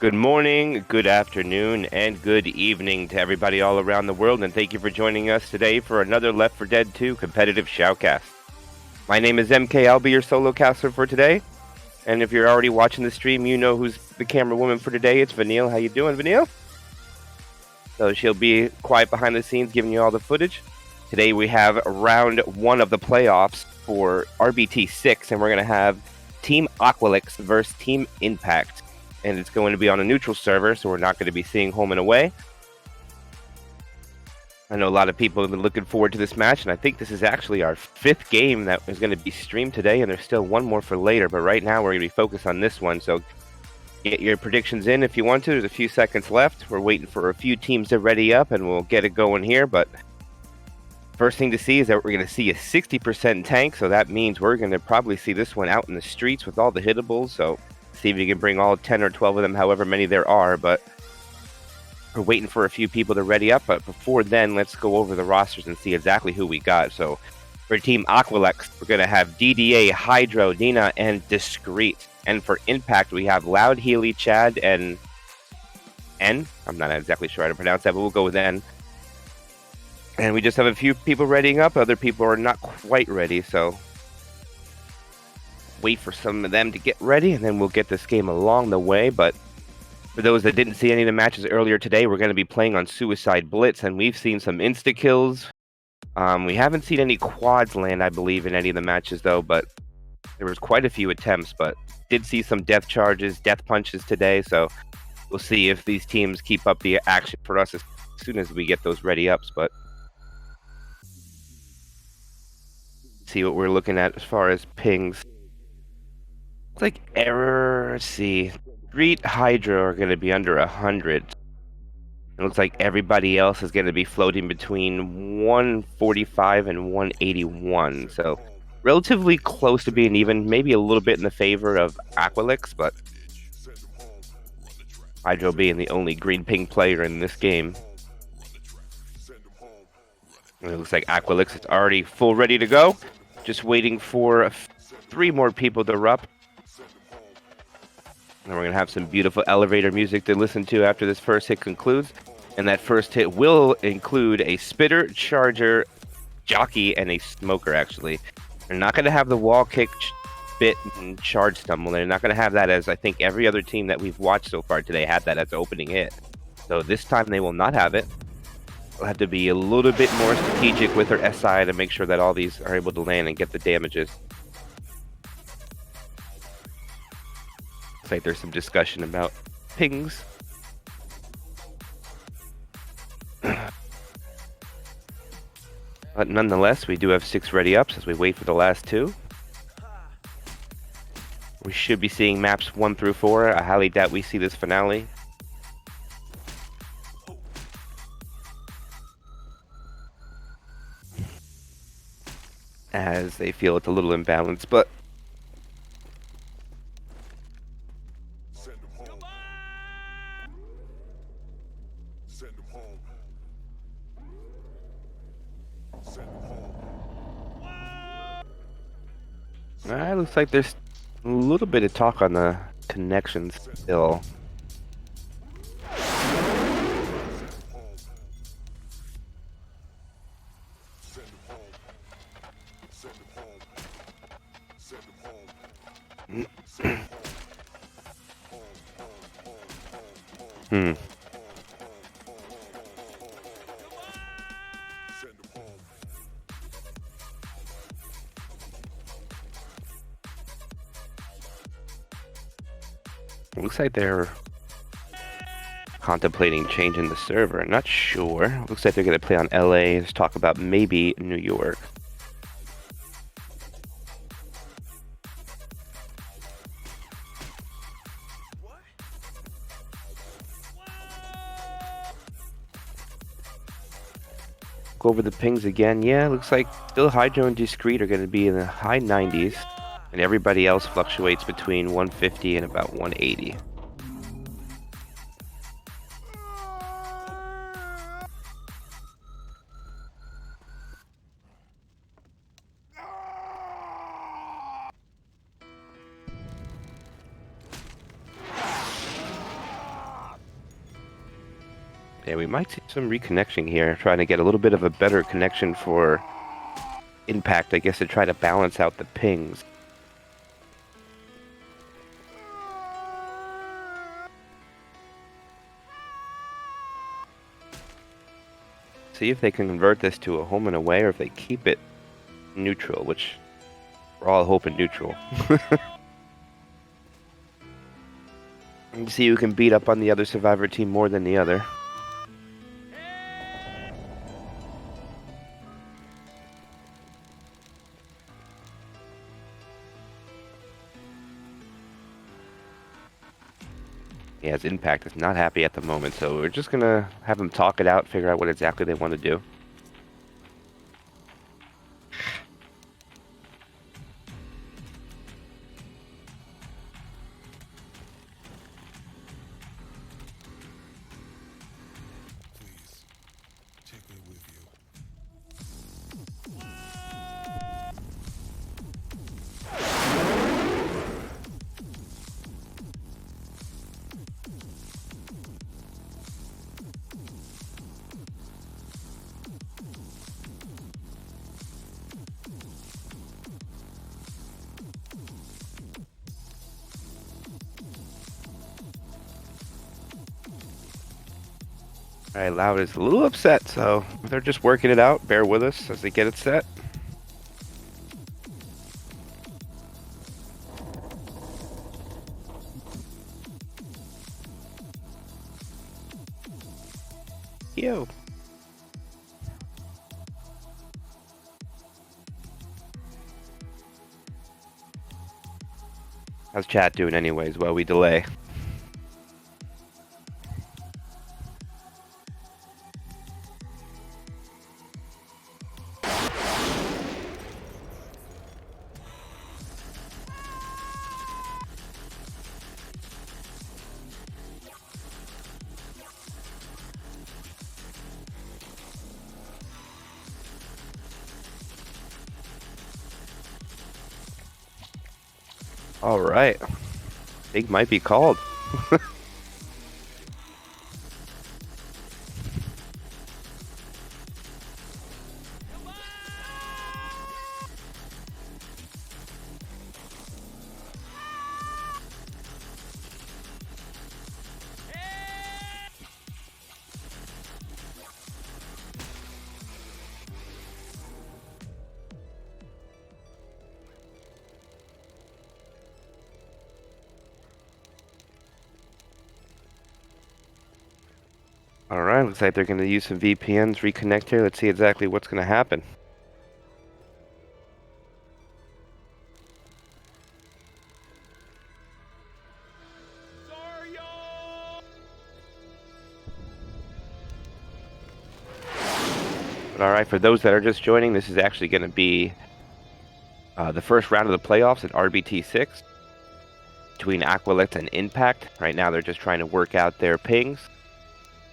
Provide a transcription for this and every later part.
Good morning, good afternoon, and good evening to everybody all around the world, and thank you for joining us today for another Left 4 Dead 2 competitive shoutcast. My name is MK, I'll be your solo caster for today, and if you're already watching the stream, you know who's the camera woman for today. It's Vanille. How you doing, Vanille? So she'll be quiet behind the scenes giving you all the footage. Today we have round 1 of the playoffs for RBT6, and we're going to have Team Aquilax versus Team Impact. And it's going to be on a neutral server, so we're not going to be seeing home and away. I know a lot of people have been looking forward to this match, and I think this is actually our 5th game that is going to be streamed today, and there's still one more for later, but right now we're going to be focused on this one, so get your predictions in if you want to. There's a few seconds left. We're waiting for a few teams to ready up, and we'll get it going here, but first thing to see is that we're going to see a 60% tank, so that means we're going to probably see this one out in the streets with all the hittables, so see if you can bring all 10 or 12 of them, however many there are, but we're waiting for a few people to ready up. But before then, let's go over the rosters and see exactly who we got. So for Team Aquilax, we're going to have DDA, Hydro, Nina, and Discreet. And for Impact, we have Loud, Healy, Chad, and N. I'm not exactly sure how to pronounce that, but we'll go with N. And we just have a few people readying up. Other people are not quite ready, so wait for some of them to get ready, and then we'll get this game along the way. But for those that didn't see any of the matches earlier today, we're going to be playing on Suicide Blitz, and we've seen some insta-kills. We haven't seen any quads land, I believe, in any of the matches, though, but there was quite a few attempts, but did see some death charges, death punches today, so we'll see if these teams keep up the action for us as soon as we get those ready-ups, but see what we're looking at as far as pings. It's like error. Let's see. Street Hydro are going to be under 100. It looks like everybody else is going to be floating between 145 and 181. So relatively close to being even, maybe a little bit in the favor of Aquilax, but Hydro being the only green-pink player in this game. And it looks like Aquilax is already full ready to go. Just waiting for 3 more people to erupt. And we're going to have some beautiful elevator music to listen to after this first hit concludes. And that first hit will include a spitter, charger, jockey, and a smoker, actually. They're not going to have the wall kick, spit, and charge stumble. They're not going to have that, as I think every other team that we've watched so far today had that as the opening hit. So this time they will not have it. We'll have to be a little bit more strategic with our SI to make sure that all these are able to land and get the damages. Looks like there's some discussion about pings. But nonetheless, we do have 6 ready ups as we wait for the last 2. We should be seeing maps 1 through 4. I highly doubt we see this finale. As they feel it's a little imbalanced, but looks like there's a little bit of talk on the connections still. Looks like they're contemplating changing the server. I'm not sure. Looks like they're going to play on LA. There's talk about maybe New York. Go over the pings again. Yeah, looks like still Hydro and Discreet are going to be in the high 90s. And everybody else fluctuates between 150 and about 180. Yeah, we might see some reconnection here, trying to get a little bit of a better connection for impact, I guess, to try to balance out the pings. See if they can convert this to a home and away, or if they keep it neutral, which we're all hoping neutral. And see who can beat up on the other Survivor team more than the other. Yeah, his impact is not happy at the moment, so we're just gonna have them talk it out, figure out what exactly they want to do. Please, take me with you. All right, Loud is a little upset, so they're just working it out. Bear with us as they get it set. Yo. How's chat doing anyways while we delay? All right. Big might be called. All right, looks like they're going to use some VPNs, reconnect here. Let's see exactly what's going to happen. But all right, for those that are just joining, this is actually going to be the first round of the playoffs at RBT6 between Aquilax and Impact. Right now, they're just trying to work out their pings.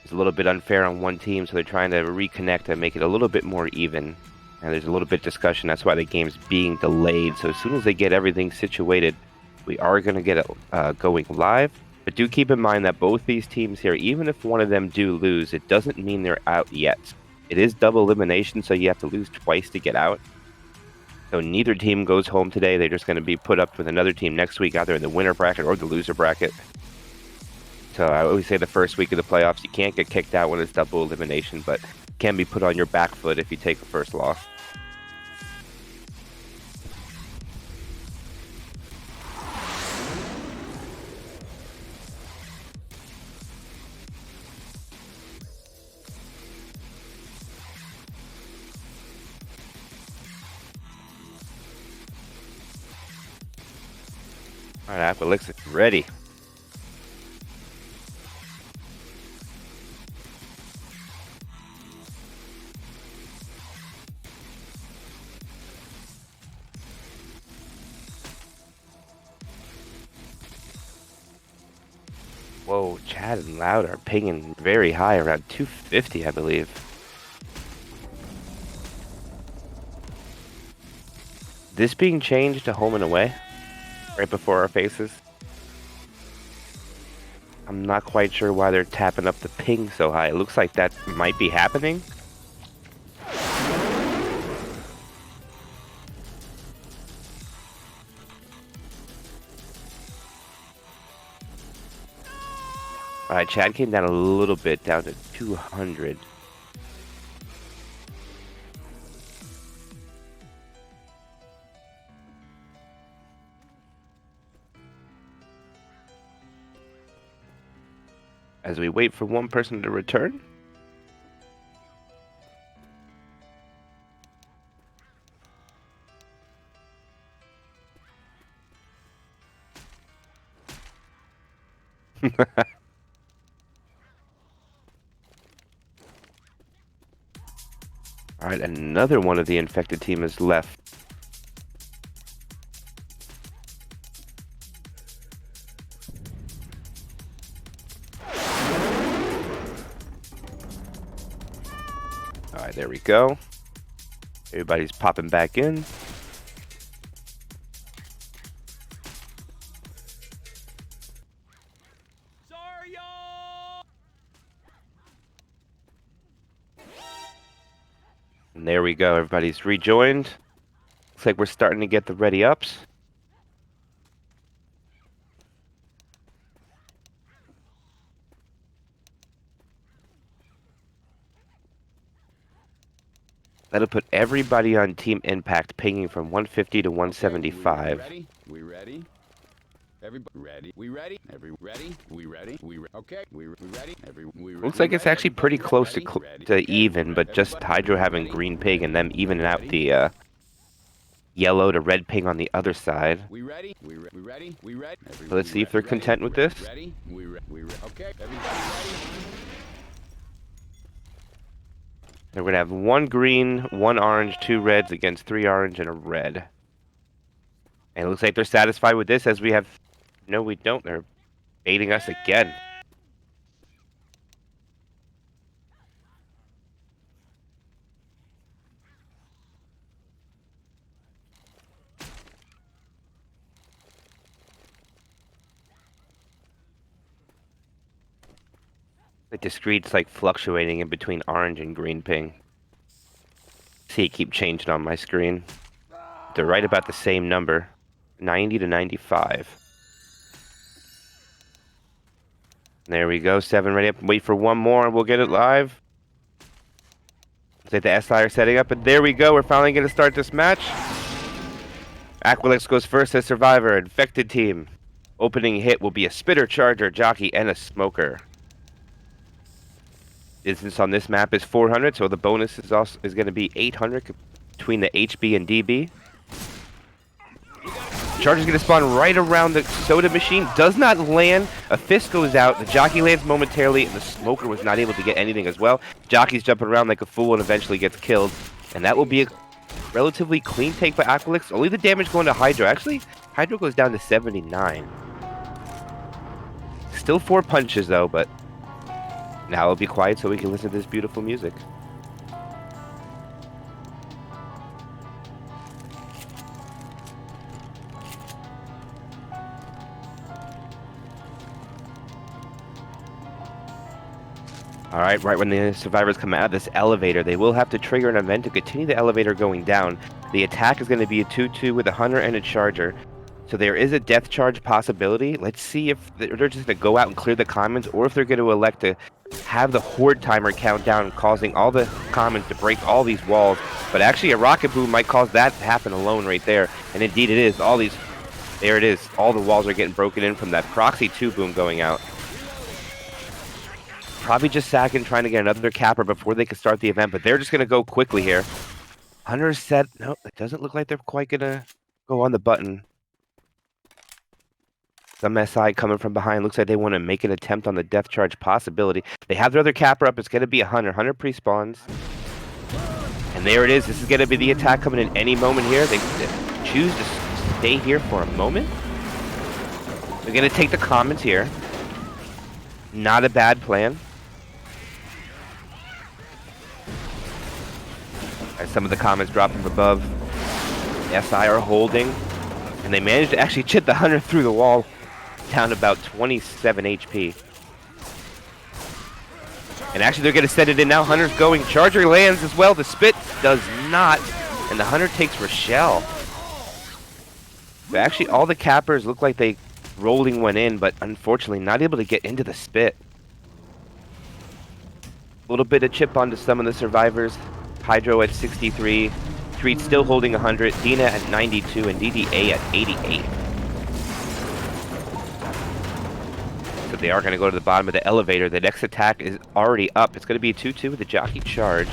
It's a little bit unfair on one team, so they're trying to reconnect and make it a little bit more even. And there's a little bit of discussion. That's why the game's being delayed. So as soon as they get everything situated, we are going to get it going live. But do keep in mind that both these teams here, even if one of them do lose, it doesn't mean they're out yet. It is double elimination, so you have to lose twice to get out. So neither team goes home today. They're just going to be put up with another team next week, either in the winner bracket or the loser bracket. So I always say the first week of the playoffs, you can't get kicked out when it's double elimination, but can be put on your back foot if you take the first loss. All right, Aquilax is ready. Whoa, Chad and Loud are pinging very high, around 250, I believe. This being changed to home and away right before our faces. I'm not quite sure why they're tapping up the ping so high. It looks like that might be happening. Alright, Chad came down a little bit, down to 200. As we wait for one person to return. Alright, another one of the infected team is left. Alright, there we go. Everybody's popping back in. Sorry, y'all! And there we go, everybody's rejoined. Looks like we're starting to get the ready ups. That'll put everybody on Team Impact pinging from 150 to 175. Ready? We ready? Everybody ready? We ready? Every ready? We ready? Okay. We ready? We ready? Looks like it's actually pretty close to even, but just Hydro having green ping and them evening out the yellow to red ping on the other side. We ready? We ready? We ready? So let's see if they're content with this. Ready? We ready? Okay. Everybody ready? And we're gonna have 1 green, 1 orange, 2 reds against 3 orange and a red. And it looks like they're satisfied with this, as we have... No, we don't. They're baiting us again. The discrete's like fluctuating in between orange and green ping. See it keep changing on my screen. They're right about the same number. 90 to 95. There we go. 7 ready up. Wait for 1 more and we'll get it live. Looks like the SI are setting up, and there we go. We're finally going to start this match. Aquilax goes first as survivor. Infected team. Opening hit will be a spitter, charger, jockey, and a smoker. Distance on this map is 400, so the bonus is going to be 800 between the HB and DB. Charger's going to spawn right around the soda machine. Does not land. A fist goes out. The jockey lands momentarily, and the smoker was not able to get anything as well. Jockey's jumping around like a fool and eventually gets killed. And that will be a relatively clean take by Aquilax. Only the damage going to Hydro. Actually, Hydro goes down to 79. Still 4 punches, though, but now it'll be quiet so we can listen to this beautiful music. Alright, right when the survivors come out of this elevator, they will have to trigger an event to continue the elevator going down. The attack is going to be a 2-2 with a hunter and a charger. So there is a death charge possibility. Let's see if they're just going to go out and clear the commons, or if they're going to elect to have the horde timer count down, causing all the commons to break all these walls. But actually a rocket boom might cause that to happen alone right there. And indeed it is. There it is. All the walls are getting broken in from that proxy 2 boom going out. Probably just sacking, trying to get another capper before they can start the event, but they're just going to go quickly here. Hunter's set. No, it doesn't look like they're quite going to go on the button. Some SI coming from behind. Looks like they want to make an attempt on the death charge possibility. They have their other capper up. It's going to be a Hunter. Hunter pre-spawns. And there it is. This is going to be the attack coming in any moment here. They choose to stay here for a moment. They're going to take the commons here. Not a bad plan. As some of the commons drop from above. The SI are holding. And they managed to actually chip the Hunter through the wall. Down about 27 HP. And actually, they're going to send it in now. Hunter's going. Charger lands as well. The spit does not. And the Hunter takes Rochelle. But actually, all the cappers look like they rolling one in, but unfortunately not able to get into the spit. A little bit of chip onto some of the survivors. Hydro at 63. Treat still holding 100. Dina at 92. And DDA at 88. So they are going to go to the bottom of the elevator. The next attack is already up. It's going to be a 2-2 with a jockey charge.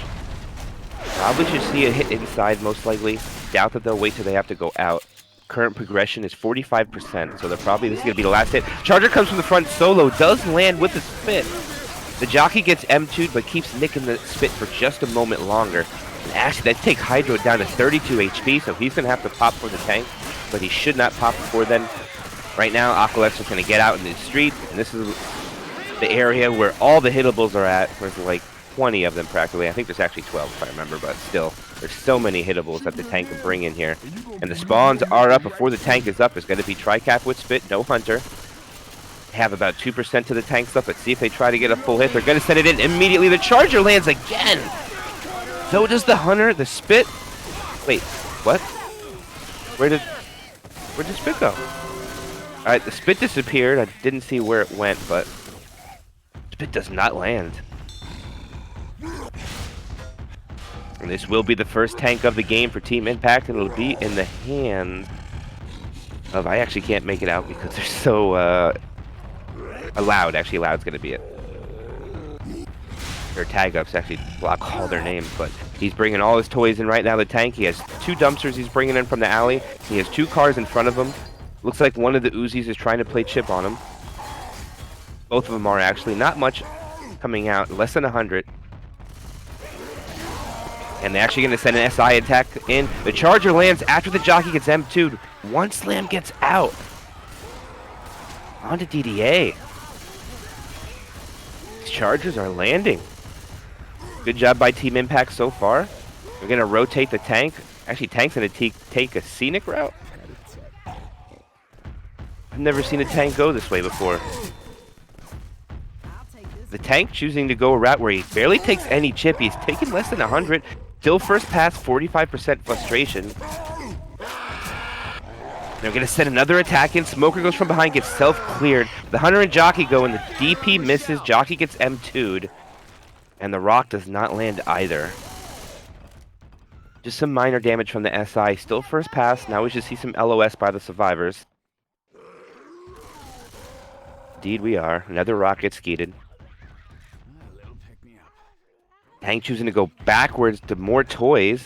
Probably should see a hit inside, most likely. Doubt that they'll wait till they have to go out. Current progression is 45%, so they're probably, this is going to be the last hit. Charger comes from the front solo, does land with the spit. The jockey gets M2'd, but keeps nicking the spit for just a moment longer. And actually, that takes Hydro down to 32 HP, so he's going to have to pop for the tank, but he should not pop before then. Right now, Aquilax is going to get out in the street, and this is the area where all the hittables are at. There's like 20 of them practically. I think there's actually 12 if I remember, but still, there's so many hittables that the tank can bring in here. And the spawns are up before the tank is up. It's going to be Tricap with spit, no Hunter. They have about 2% to the tank's up. Let's see if they try to get a full hit. They're going to send it in immediately. The Charger lands again. So does the Hunter. The spit. Wait, what? Where did the spit go? All right, the spit disappeared. I didn't see where it went, but spit does not land. And this will be the first tank of the game for Team Impact, and it'll be in the hands of... I actually can't make it out because they're so... Loud. Actually, Loud's going to be it. Their tag-ups actually block all their names, but he's bringing all his toys in right now. The tank, he has 2 dumpsters he's bringing in from the alley. He has 2 cars in front of him. Looks like one of the Uzis is trying to play chip on him. Both of them are actually. Not much coming out. Less than 100. And they're actually going to send an SI attack in. The Charger lands after the jockey gets M2'd. One slam gets out. On to DDA. These Chargers are landing. Good job by Team Impact so far. We're going to rotate the tank. Actually, tank's going to take a scenic route. I've never seen a tank go this way before. The tank choosing to go a route where he barely takes any chip. He's taken less than 100. Still first pass, 45% frustration. They're going to send another attack in. Smoker goes from behind, gets self-cleared. The Hunter and Jockey go, and the DP misses. Jockey gets M2'd. And the Rock does not land either. Just some minor damage from the SI. Still first pass. Now we should see some LOS by the survivors. Indeed we are. Another Rock gets skeeted. Tank choosing to go backwards to more toys.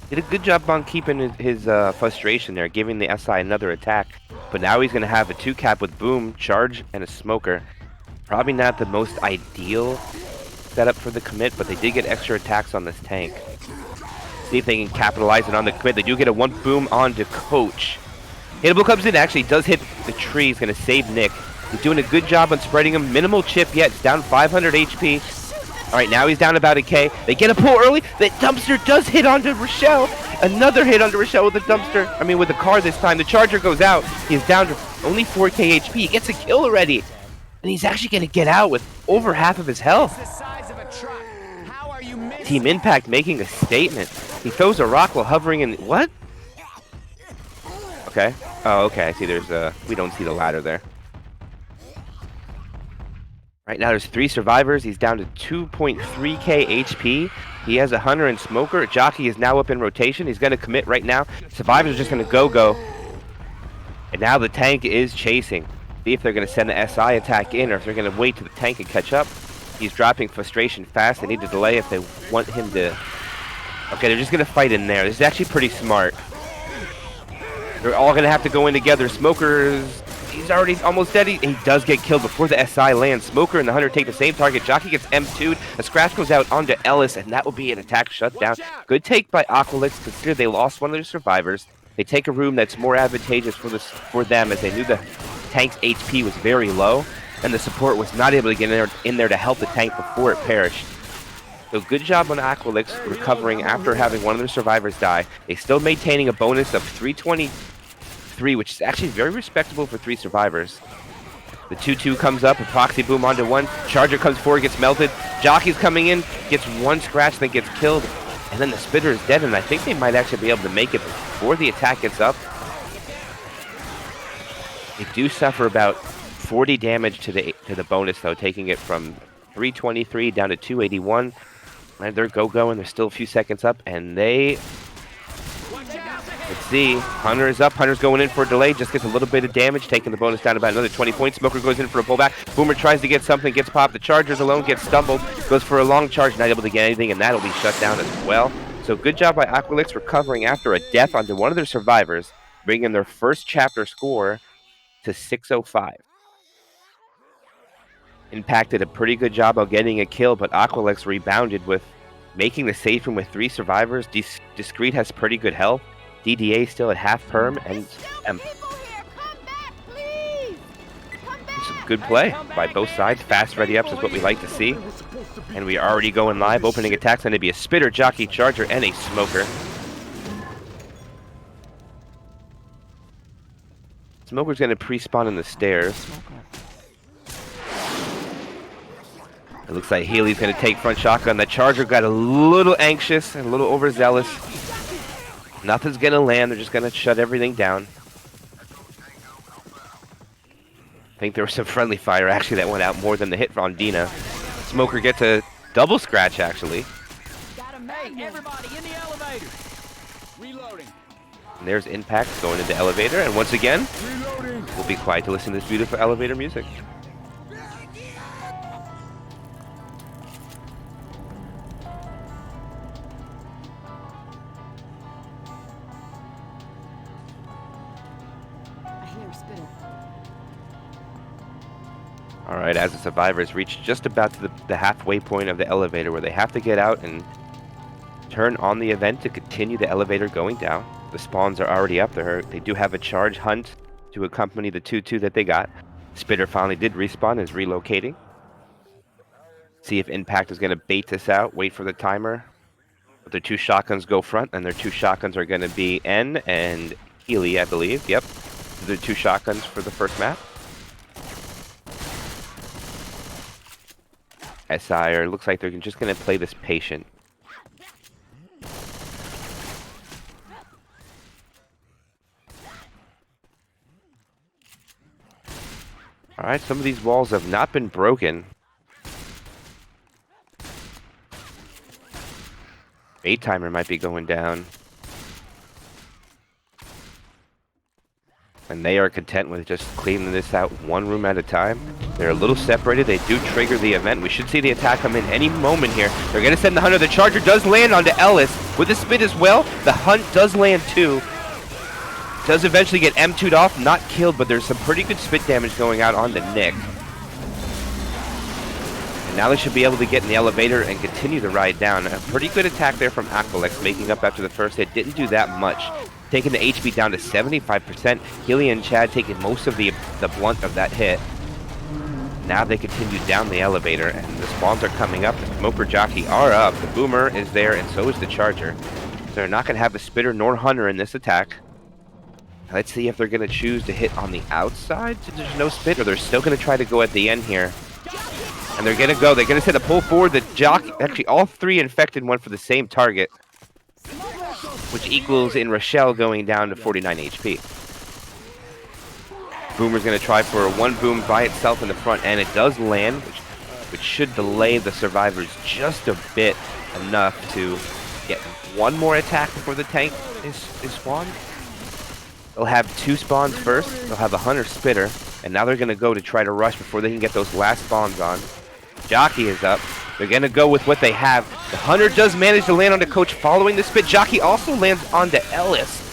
Did a good job on keeping his frustration there, giving the SI another attack. But now he's going to have a 2-cap with Boom, Charge, and a Smoker. Probably not the most ideal setup for the commit, but they did get extra attacks on this tank. See if they can capitalize it on the commit. They do get a 1 Boom onto Coach. Hittable comes in, actually does hit the tree. He's going to save Nick. He's doing a good job on spreading him. Minimal chip yet. It's down 500 HP. All right, now he's down about a K. They get a pull early. The dumpster does hit onto Rochelle. Another hit onto Rochelle with the dumpster. I mean, with the car this time. The Charger goes out. He's down to only 4K HP. He gets a kill already. And he's actually going to get out with over half of his health. Team Impact making a statement. He throws a rock while hovering in... What? Okay. Oh, okay. I see there's a... We don't see the ladder there. Right now there's 3 survivors. He's down to 2.3k HP. He has a Hunter and Smoker. Jockey is now up in rotation. He's going to commit right now. Survivors are just going to go. And now the tank is chasing. See if they're going to send the SI attack in or if they're going to wait till the tank can catch up. He's dropping frustration fast. They need to delay if they want him to... Okay, they're just going to fight in there. This is actually pretty smart. They're all going to have to go in together. Smoker's... He's already almost dead. He does get killed before the SI lands. Smoker and the Hunter take the same target. Jockey gets M2'd. A scratch goes out onto Ellis, and that will be an attack shutdown. Good take by Aquilax. Consider they lost one of their survivors. They take a room that's more advantageous for them, as they knew the tank's HP was very low, and the support was not able to get in there to help the tank before it perished. So good job on Aquilax recovering after having one of their survivors die. They still maintaining a bonus of 323, which is actually very respectable for 3 survivors. The 2-2 comes up, a proxy boom onto one. Charger comes forward, gets melted. Jockey's coming in, gets one scratch, then gets killed. And then the spitter is dead, and I think they might actually be able to make it before the attack gets up. They do suffer about 40 damage to the bonus, though, taking it from 323 down to 281. And they're go-going, they're still a few seconds up, and they... Let's see, Hunter is up, Hunter's going in for a delay, just gets a little bit of damage, taking the bonus down to about another 20 points. Smoker goes in for a pullback, Boomer tries to get something, gets popped, the Chargers alone gets stumbled, goes for a long charge, not able to get anything, and that'll be shut down as well. So good job by Aquilax recovering after a death onto one of their survivors, bringing their first chapter score to 605. Impact did a pretty good job of getting a kill, but Aquilax rebounded with making the safe room with 3 survivors. Discreet has pretty good health. DDA still at half perm, and some good play by both sides. Fast ready ups is what we like to see. And we are already going live. Opening attacks going to be a spitter, jockey, charger, and a smoker. Smoker's going to pre-spawn in the stairs. It looks like Healy's going to take front shotgun. The charger got a little anxious and a little overzealous. Nothing's going to land. They're just going to shut everything down. I think there was some friendly fire, actually, that went out more than the hit on Dina. Smoker gets a double scratch, actually. Hey, everybody in the elevator. Reloading. And there's Impact going into elevator. And once again, we'll be quiet to listen to this beautiful elevator music. All right, as the survivors reach just about to the halfway point of the elevator where they have to get out and turn on the event to continue the elevator going down. The spawns are already up there. They do have a charge hunt to accompany the 2-2 that they got. Spitter finally did respawn, is relocating. See if Impact is going to bait this out, wait for the timer. But their 2 shotguns go front, and their 2 shotguns are going to be N and Healy, I believe. Yep, the 2 shotguns for the first map. SI looks like they're just going to play this patient. All right, some of these walls have not been broken. 8 timer might be going down. And they are content with just cleaning this out one room at a time. They're a little separated. They do trigger the event. We should see the attack come in any moment here. They're going to send the Hunter. The Charger does land onto Ellis with the spit as well. The Hunt does land too. Does eventually get M2'd off. Not killed, but there's some pretty good spit damage going out onto Nick. And now they should be able to get in the elevator and continue the ride down. A pretty good attack there from Aquilax, making up after the first hit. Didn't do that much. Taking the HP down to 75%. Healy and Chad taking most of the blunt of that hit. Now they continue down the elevator, and the spawns are coming up. The Smoker Jockey are up. The Boomer is there, and so is the Charger. So they're not going to have the Spitter nor Hunter in this attack. Let's see if they're going to choose to hit on the outside since there's no spit, or they're still going to try to go at the end here. And they're going to go. They're going to set a pull forward. The Jockey, actually all 3 infected went for the same target, which equals in Rochelle going down to 49 HP. Boomer's going to try for a 1 boom by itself in the front, and it does land, which should delay the survivors just a bit, enough to get 1 more attack before the tank is spawned. They'll have 2 spawns first. They'll have a Hunter Spitter, and now they're going to go to try to rush before they can get those last spawns on. Jockey is up. They're going to go with what they have. The Hunter does manage to land onto Coach following the spit. Jockey also lands onto Ellis.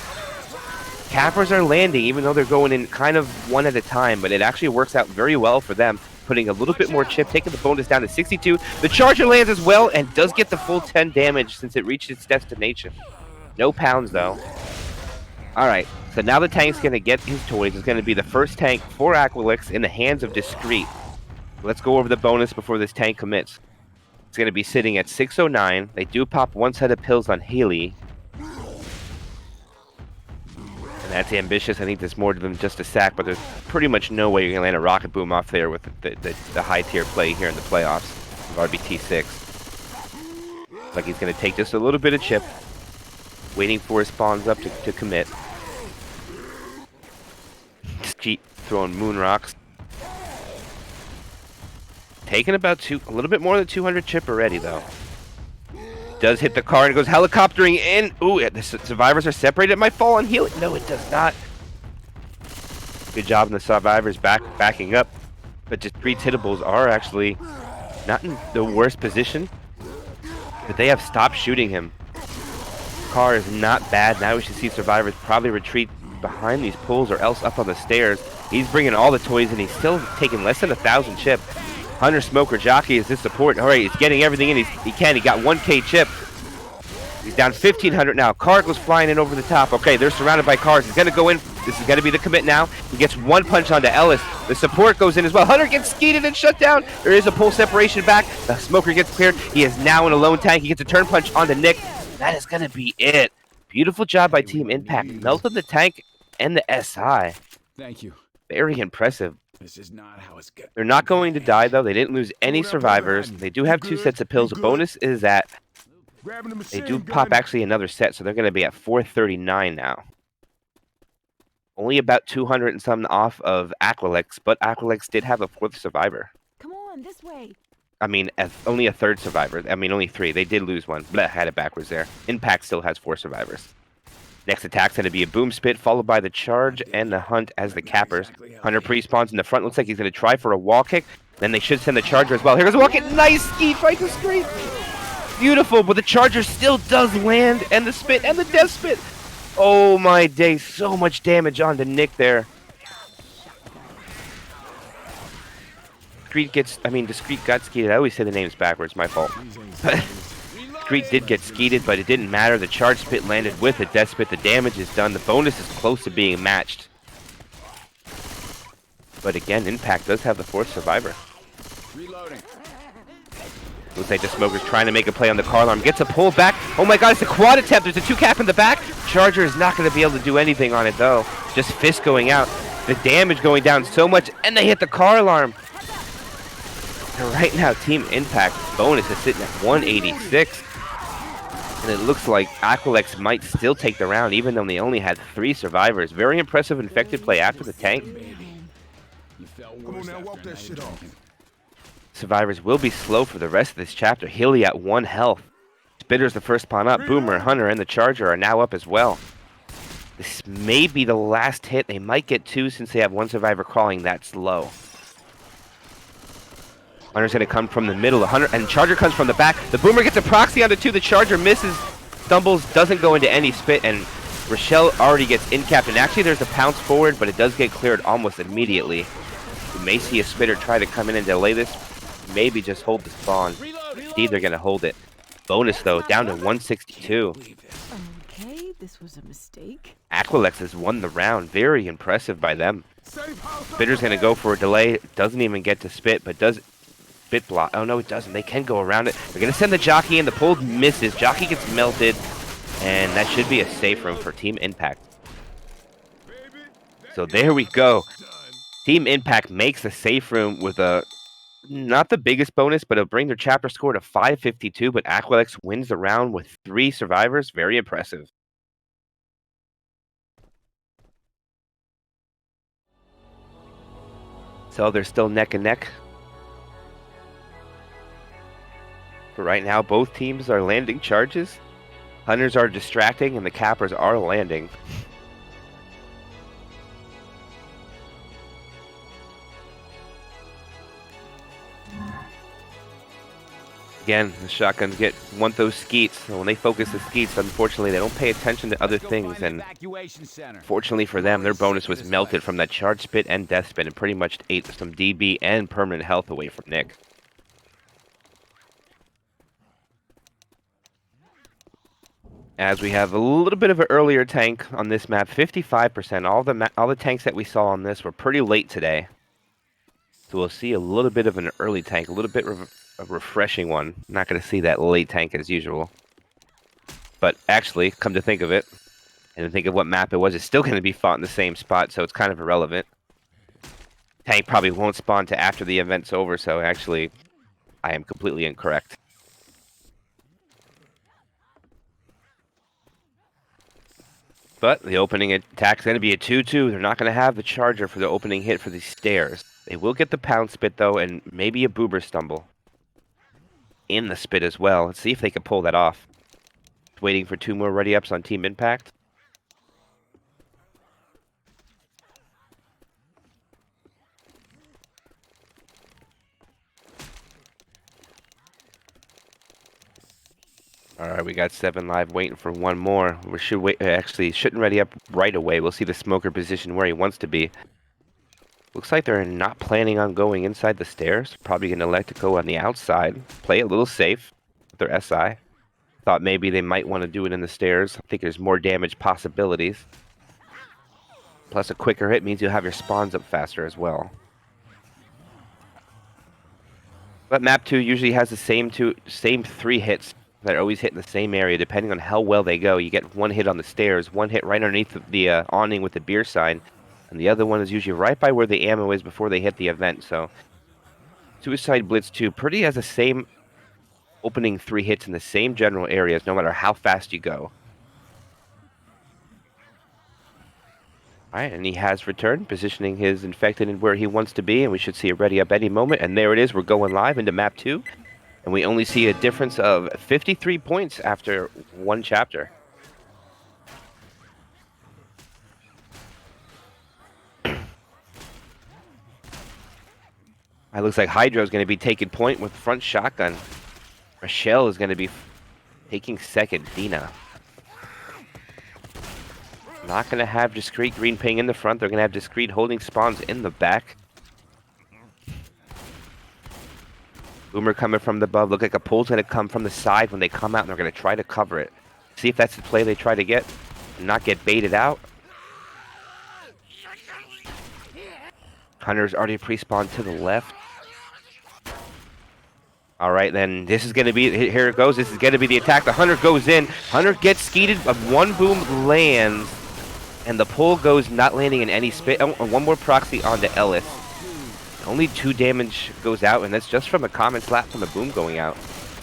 Cappers are landing, even though they're going in kind of one at a time, but it actually works out very well for them, putting a little bit more chip, taking the bonus down to 62. The Charger lands as well and does get the full 10 damage since it reached its destination. No pounds, though. All right, so now the tank's going to get his toys. It's going to be the first tank for Aquilax in the hands of Discreet. Let's go over the bonus before this tank commits. It's going to be sitting at 609. They do pop 1 set of pills on Haley. That's ambitious. I think there's more than just a sack, but there's pretty much no way you're going to land a rocket boom off there with the high tier play here in the playoffs of RBT6. Like he's going to take just a little bit of chip, waiting for his spawns up to commit. Cheat throwing moon rocks. Taking about a little bit more than 200 chip already, though. Does hit the car and goes helicoptering in. Ooh, the survivors are separated. It might fall on healing. No, it does not. Good job in the survivors backing up. But Discreet's hittables are actually not in the worst position. But they have stopped shooting him. Car is not bad. Now we should see survivors probably retreat behind these pools or else up on the stairs. He's bringing all the toys and he's still taking less than 1,000 chip. Hunter, Smoker, Jockey is his support. All right, he's getting everything in. He got 1K chip. He's down 1,500 now. Car goes flying in over the top. Okay, they're surrounded by cars. He's going to go in. This is going to be the commit now. He gets one punch onto Ellis. The support goes in as well. Hunter gets skeeted and shut down. There is a pull separation back. The Smoker gets cleared. He is now in a lone tank. He gets a turn punch onto Nick. That is going to be it. Beautiful job by Team Impact. Melted the tank and the SI. Thank you. Very impressive. This is not how it's good. They're not going to die, though. They didn't lose any survivors. They do have 2 sets of pills. The bonus is that they do pop actually another set, so they're going to be at 439 now. Only about 200 and something off of Aquilax, but Aquilax did have a 4th survivor. Come on, this way. I mean, only a 3rd survivor. I mean, only 3. They did lose one. Blech, had it backwards there. Impact still has 4 survivors. Next attack's going to be a boom spit, followed by the charge and the hunt as the cappers. Hunter pre-spawns in the front. Looks like he's going to try for a wall kick. Then they should send the charger as well. Here goes a wall kick. Nice ski fight to straight. Beautiful, but the charger still does land. And the spit and the death spit. Oh my day. So much damage onto Nick there. Discreet got skeeted. I always say the names backwards. My fault. Discreet did get skeeted, but it didn't matter. The charge spit landed with the death spit. The damage is done. The bonus is close to being matched. But again, Impact does have the 4th survivor. Reloading. Looks like the Smoker's trying to make a play on the car alarm. Gets a pull back. Oh my god, it's a quad attempt. There's a 2-cap in the back. Charger is not going to be able to do anything on it, though. Just fist going out. The damage going down so much, and they hit the car alarm. And right now, Team Impact bonus is sitting at 186. And it looks like Aquilax might still take the round, even though they only had 3 survivors. Very impressive infected play after the tank. Come on now, walk that shit off. Survivors will be slow for the rest of this chapter. Hilly at 1 health. Spitter's the first pawn up. Boomer, Hunter, and the Charger are now up as well. This may be the last hit. They might get 2 since they have 1 survivor crawling that slow. Hunter's going to come from the middle. The Hunter and Charger comes from the back. The Boomer gets a proxy onto 2. The Charger misses, stumbles, doesn't go into any spit, and Rochelle already gets in-capped. And actually, there's a pounce forward, but it does get cleared almost immediately. You may see a Spitter try to come in and delay this. Maybe just hold the spawn. Indeed, they're going to hold it. Bonus, though, down to 162. Okay, this was a mistake. Aquilax has won the round. Very impressive by them. Spitter's going to go for a delay. Doesn't even get to spit, but does spit block. Oh, no, it doesn't. They can go around it. They're going to send the Jockey in. The pull misses. Jockey gets melted, and that should be a safe room for Team Impact. So there we go. Team Impact makes a safe room with a not the biggest bonus, but it'll bring their chapter score to 552, but Aquilax wins the round with 3 survivors. Very impressive. So they're still neck and neck. But right now, both teams are landing charges. Hunters are distracting, and the cappers are landing. Again, the shotguns want those skeets, so when they focus the skeets, unfortunately, they don't pay attention to other things, and fortunately for them, their bonus was melted from that charge spit and death spit, and pretty much ate some DB and permanent health away from Nick. As we have a little bit of an earlier tank on this map, 55%. All the tanks that we saw on this were pretty late today, so we'll see a little bit of an early tank, a little bit a refreshing one. Not going to see that late tank as usual. But actually, come to think of it, And think of what map it was. It's still going to be fought in the same spot, so it's kind of irrelevant. Tank probably won't spawn to after the event's over, so actually, I am completely incorrect. But the opening attack's going to be a 2-2. They're not going to have the charger for the opening hit for the stairs. They will get the pound spit, though, and maybe a boober stumble in the spit as well. Let's see if they can pull that off. Waiting for 2 more ready-ups on Team Impact. All right, we got 7 live waiting for 1 more. We should wait. Actually, shouldn't ready up right away. We'll see the smoker position where he wants to be. Looks like they're not planning on going inside the stairs. Probably going to elect to go on the outside. Play a little safe with their SI. Thought maybe they might want to do it in the stairs. I think there's more damage possibilities. Plus, a quicker hit means you'll have your spawns up faster as well. But map 2 usually has the same 3 hits that are always hit in the same area, depending on how well they go. You get 1 hit on the stairs, 1 hit right underneath the awning with the beer sign, and the other one is usually right by where the ammo is before they hit the event. So, Suicide Blitz 2 pretty has the same opening 3 hits in the same general areas, no matter how fast you go. Alright, and he has returned, positioning his infected in where he wants to be, and we should see it ready up any moment. And there it is, we're going live into map 2. And we only see a difference of 53 points after 1 chapter. It looks like Hydro is going to be taking point with front shotgun. Rochelle is going to be taking second. Dina. Not going to have discreet green ping in the front. They're going to have discreet holding spawns in the back. Boomer coming from the above. Look like a pull's going to come from the side when they come out, and they're going to try to cover it. See if that's the play they try to get and not get baited out. Hunter's already pre-spawned to the left. All right, then this is going to be, here it goes. This is going to be the attack. The Hunter goes in. Hunter gets skeeted, but 1 boom lands, and the pull goes not landing in any spit. Oh, 1 more proxy onto Ellis. Only 2 damage goes out, and that's just from a common slap from a boom going out.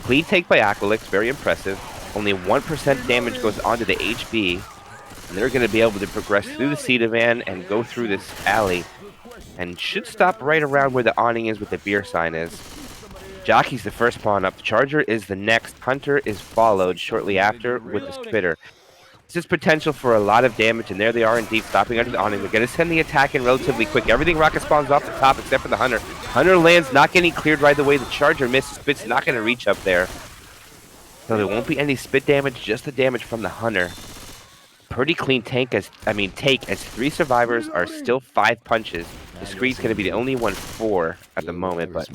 Clean take by Aquilax, very impressive. Only 1% damage goes onto the HB, and they're going to be able to progress through the Cedar Van and go through this alley, and should stop right around where the awning is with the beer sign is. Jockey's the first pawn up. Charger is the next. Hunter is followed shortly after with the Spitter. This is potential for a lot of damage, and there they are indeed, stopping under the awning. They're going to send the attack in relatively quick. Everything rocket spawns off the top except for the Hunter. Hunter lands, not getting cleared right away. The Charger misses. Spit's not going to reach up there. So there won't be any spit damage, just the damage from the Hunter. Pretty clean take as 3 survivors are still 5 punches. Discreet's going to be the only one 4 at the moment, but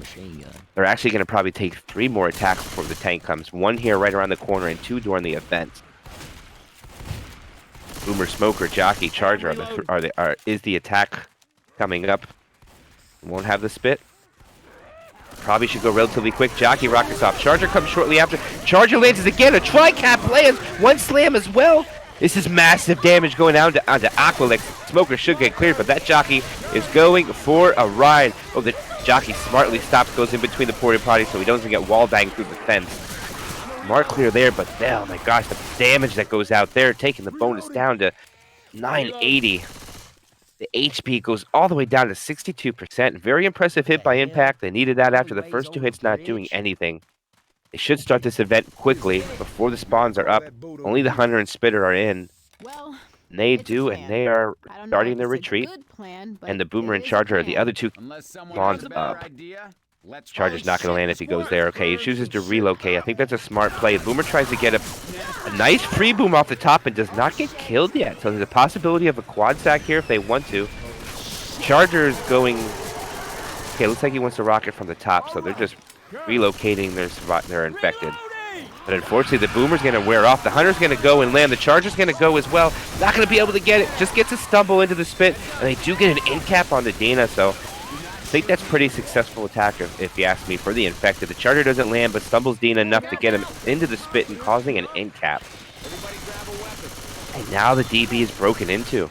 they're actually going to probably take 3 more attacks before the tank comes. 1 here right around the corner and 2 during the event. Boomer, Smoker, Jockey, Charger is the attack coming up. Won't have the spit. Probably should go relatively quick. Jockey rockets off. Charger comes shortly after. Charger lands again. A tri-cap lands. 1 slam as well. This is massive damage going onto Aquilax. Smoker should get cleared, but that Jockey is going for a ride. Oh, the Jockey smartly stops, goes in between the porta potty so he doesn't get wall banged through the fence. Smart clear there, but oh my gosh, the damage that goes out there, taking the bonus down to 980. The HP goes all the way down to 62%. Very impressive hit by Impact. They needed that after the first 2 hits not doing anything. They should start this event quickly before the spawns are up. Only the Hunter and Spitter are in. Well, They do, and they are starting their retreat. And the Boomer and Charger are the other 2 spawns up. Charger's not going to land if he goes there. Okay, he chooses to relocate. I think that's a smart play. Boomer tries to get a nice free boom off the top and does not get killed yet. So there's a possibility of a quad sack here if they want to. Charger's going... Okay, looks like he wants to rocket from the top, so they're just relocating their infected. But unfortunately, the Boomer's going to wear off. The Hunter's going to go and land. The Charger's going to go as well. Not going to be able to get it. Just gets a stumble into the spit. And they do get an in cap on the Dana, so I think that's pretty successful attack, if you ask me, for the infected. The Charger doesn't land, but stumbles Dina enough to get him into the spit and causing an in cap. And now the DB is broken into.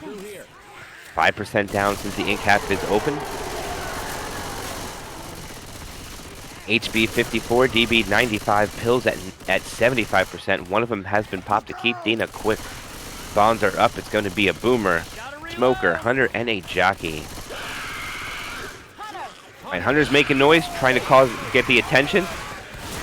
5% down since the incap is open. HB 54, DB 95, pills at 75%. One of them has been popped to keep Dina quick. Bonds are up. It's going to be a boomer, smoker, Hunter, and a jockey. Right, Hunter's making noise, trying to get the attention.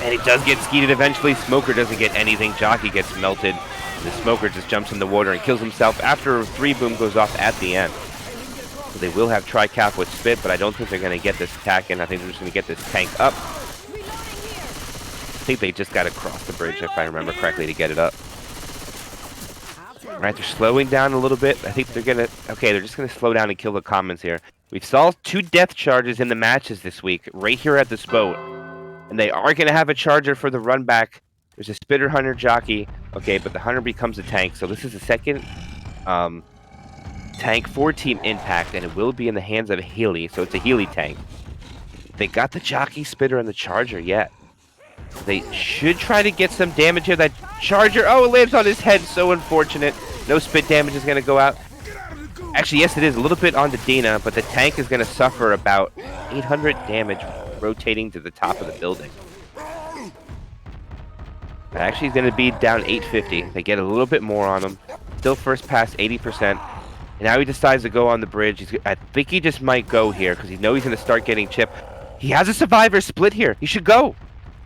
And he does get skeeted eventually. Smoker doesn't get anything. Jockey gets melted. The smoker just jumps in the water and kills himself after 3 boom goes off at the end. So they will have tri-cap with spit, but I don't think they're going to get this attack in. I think they're just going to get this tank up. I think they just got to cross the bridge, if I remember correctly, to get it up. All right, they're slowing down a little bit. I think they're going to... Okay, they're just going to slow down and kill the commons here. We've solved 2 death charges in the matches this week, right here at this boat. And they are going to have a charger for the run back. There's a spitter hunter jockey. Okay, but the hunter becomes a tank. So this is the second tank for Team Impact, and it will be in the hands of Healy. So it's a Healy tank. They got the jockey, spitter, and the charger yet. They should try to get some damage here. That charger, oh, it lands on his head. So unfortunate. No spit damage is going to go out. Actually, yes, it is a little bit onto Dina, but the tank is going to suffer about 800 damage rotating to the top of the building. Actually, he's going to be down 850. They get a little bit more on him. Still first pass 80%. And now he decides to go on the bridge. I think he just might go here because he knows he's going to start getting chipped. He has a survivor split here. He should go.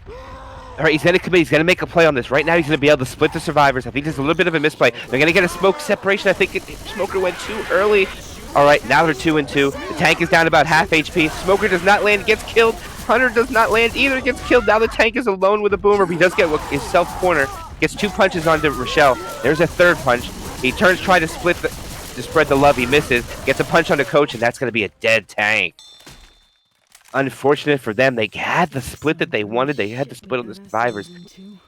All right, he's going to commit. He's going to make a play on this. Right now, he's going to be able to split the survivors. I think there's a little bit of a misplay. They're going to get a smoke separation. I think Smoker went too early. All right, now they're 2 and 2. The tank is down about half HP. Smoker does not land, gets killed. Hunter does not land either, gets killed. Now the tank is alone with a boomer, but he does get his self-corner. Gets 2 punches onto Rochelle. There's a 3rd punch. He turns, trying to spread the love. He misses. Gets a punch onto Coach, and that's going to be a dead tank. Unfortunate for them. They had the split that they wanted. They had the split on the survivors,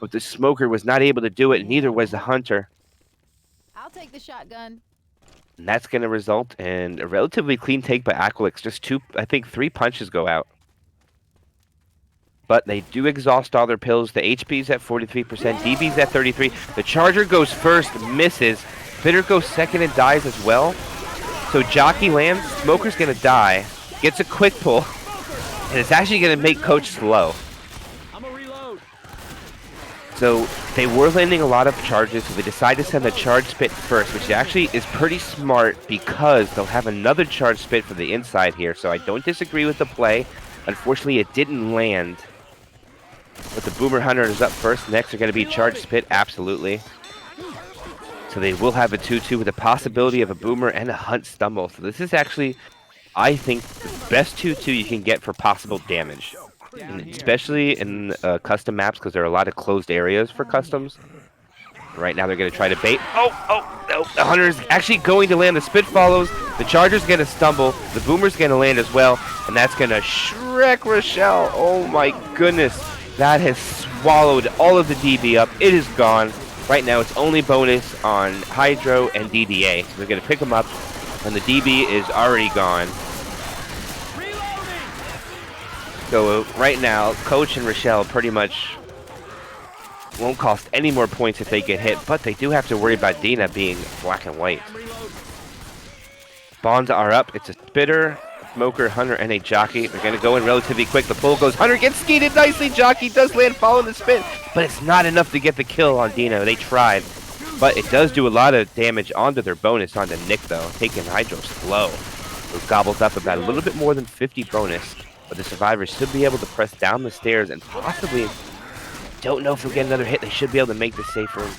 but the Smoker was not able to do it, and neither was the Hunter. I'll take the shotgun. And that's going to result in a relatively clean take by Aquilax. Just 3 punches go out. But they do exhaust all their pills. The HP's at 43%, DB's at 33%. The Charger goes first, misses. Bitter goes second and dies as well. So Jockey lands, Smoker's going to die, gets a quick pull, and it's actually going to make Coach slow. So they were landing a lot of charges, so they decided to send the charge spit first, which actually is pretty smart because they'll have another charge spit for the inside here. So I don't disagree with the play. Unfortunately, it didn't land. But the Boomer Hunter is up first. Next are going to be charge spit, absolutely. So they will have a 2-2 with the possibility of a Boomer and a Hunt stumble. So this is actually, I think, the best 2-2 you can get for possible damage. And especially in custom maps, because there are a lot of closed areas for customs. Right now they're going to try to bait. No, the Hunter's actually going to land. The spit follows. The Charger's going to stumble. The Boomer's going to land as well. And that's going to Shrek Rochelle. Oh my goodness. That has swallowed all of the DB up. It is gone. Right now it's only bonus on Hydro and DDA. So they're going to pick them up. And the DB is already gone. So right now, Coach and Rochelle pretty much won't cost any more points if they get hit, but they do have to worry about Dina being black and white. Bonds are up. It's a Spitter, Smoker, Hunter, and a Jockey. They're going to go in relatively quick. The pull goes. Hunter gets skeeted nicely. Jockey does land following the spin, but it's not enough to get the kill on Dina. They tried, but it does do a lot of damage onto their bonus onto Nick, though, taking Hydro slow. So it gobbles up about a little bit more than 50 bonus. But the survivors should be able to press down the stairs and possibly, don't know if they'll get another hit. They should be able to make the safe room.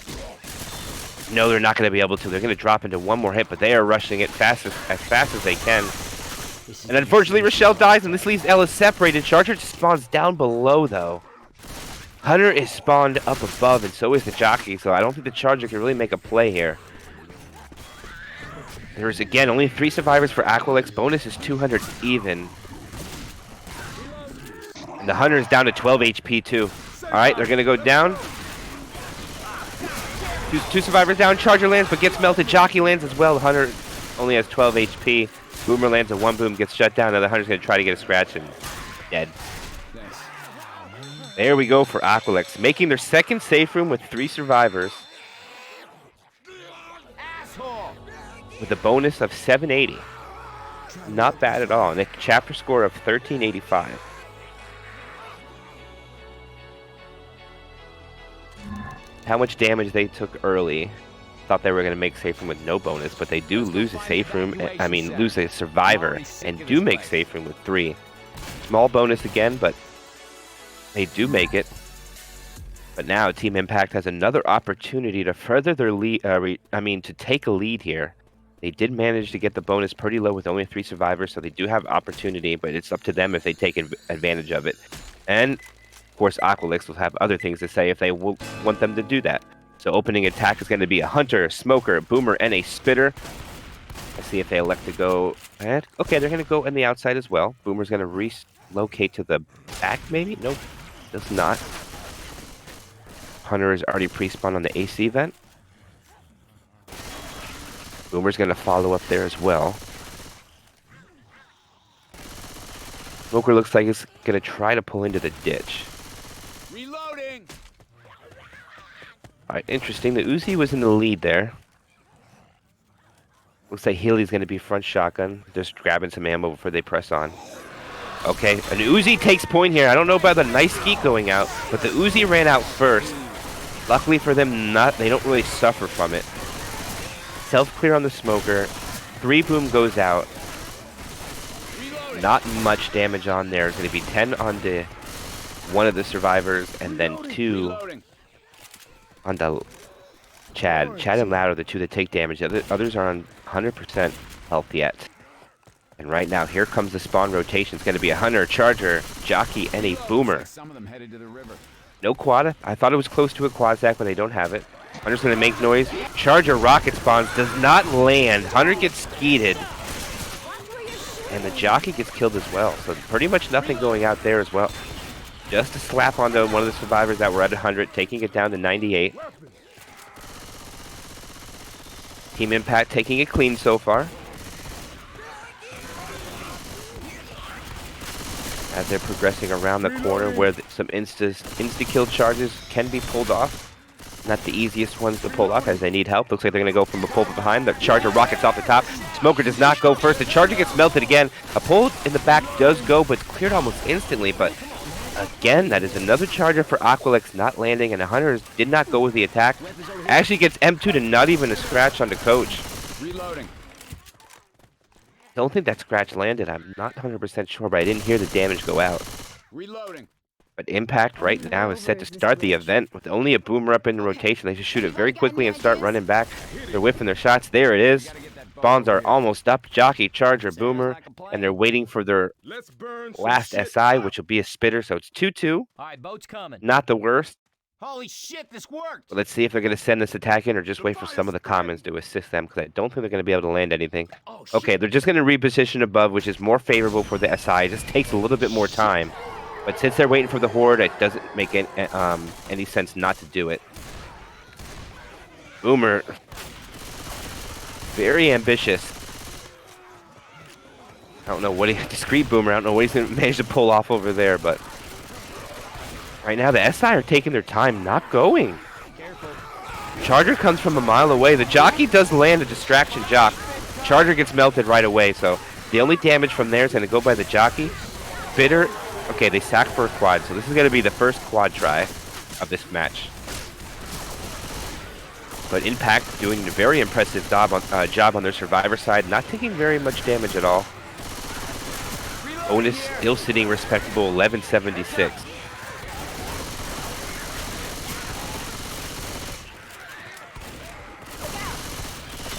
No, they're not going to be able to. They're going to drop into one more hit, but they are rushing it as fast as they can. And unfortunately, Rochelle dies, and this leaves Ellis separated. Charger just spawns down below, though. Hunter is spawned up above, and so is the Jockey, so I don't think the Charger can really make a play here. There's, again, only 3 survivors for Aquilax. Bonus is 200 even. The Hunter is down to 12 HP too. Alright, they're going to go down. Two survivors down. Charger lands but gets melted. Jockey lands as well. The Hunter only has 12 HP. Boomer lands a 1 boom, gets shut down. Now the Hunter's going to try to get a scratch and dead. There we go for Aquilax. Making their second safe room with 3 survivors. with a bonus of 780. Not bad at all. And a chapter score of 1385. How much damage they took early. Thought they were going to make safe room with no bonus, but they do lose a safe room. I mean, lose a survivor and do make safe room with 3. Small bonus again, but they do make it. But now Team Impact has another opportunity to further their lead. To take a lead here. They did manage to get the bonus pretty low with only 3 survivors, so they do have opportunity, but it's up to them if they take advantage of it. And, of course, Aquilax will have other things to say if they want them to do that. So opening attack is going to be a Hunter, a Smoker, a Boomer, and a Spitter. Let's see if they elect to go... Okay, they're going to go on the outside as well. Boomer's going to relocate to the back, maybe? Nope, does not. Hunter is already pre-spawned on the AC vent. Boomer's going to follow up there as well. Smoker looks like he's going to try to pull into the ditch. Reloading. Alright, interesting. The Uzi was in the lead there. Looks like Healy's going to be front shotgun. Just grabbing some ammo before they press on. Okay, an Uzi takes point here. I don't know about the nice skeet going out, but the Uzi ran out first. Luckily for them, they don't really suffer from it. Self-clear on the Smoker. 3 boom goes out. Not much damage on there. It's going to be 10 onto one of the survivors, and then 2 onto Chad. Chad and Loud are the 2 that take damage. The others are on 100% health yet. And right now, here comes the spawn rotation. It's going to be a Hunter, Charger, Jockey, and a Boomer. Some of them headed to the river. No quad. I thought it was close to a quad stack, but they don't have it. Hunter's going to make noise. Charger rocket spawns, does not land. Hunter gets skeeted. And the Jockey gets killed as well. So pretty much nothing going out there as well. Just a slap onto one of the survivors that were at 100, taking it down to 98. Team Impact taking it clean so far. As they're progressing around the corner where some insta-kill charges can be pulled off. Not the easiest ones to pull off as they need help. Looks like they're going to go from a pull behind. The Charger rockets off the top. Smoker does not go first. The Charger gets melted again. A pull in the back does go, but cleared almost instantly. But again, that is another Charger for Aquilax not landing, and the Hunters did not go with the attack. Actually gets M2 to not even a scratch on the coach. Reloading. Don't think that scratch landed. I'm not 100% sure, but I didn't hear the damage go out. Reloading. But Impact right now is set to start the event with only a Boomer up in the rotation. They just shoot it very quickly and start running back. They're whiffing their shots. There it is. Spawns are almost up. Jockey, Charger, Boomer, and they're waiting for their last SI, which will be a Spitter. So it's 2-2. All right, boat's coming. Not the worst. Holy shit, this worked! But let's see if they're going to send this attack in or just wait for some of the commons to assist them, because I don't think they're going to be able to land anything. Okay, they're just going to reposition above, which is more favorable for the SI. It just takes a little bit more time. But since they're waiting for the Horde, it doesn't make any sense not to do it. Boomer. Very ambitious. I don't know what discreet Boomer. I don't know what he's going to manage to pull off over there, but right now the SI are taking their time, not going. Charger comes from a mile away. The Jockey does land a distraction jock. Charger gets melted right away, so the only damage from there is going to go by the Jockey. Bitter. Okay, they sack for a quad, so this is going to be the first quad try of this match. But Impact doing a very impressive job on their survivor side, not taking very much damage at all. Bonus still sitting respectable, 1176.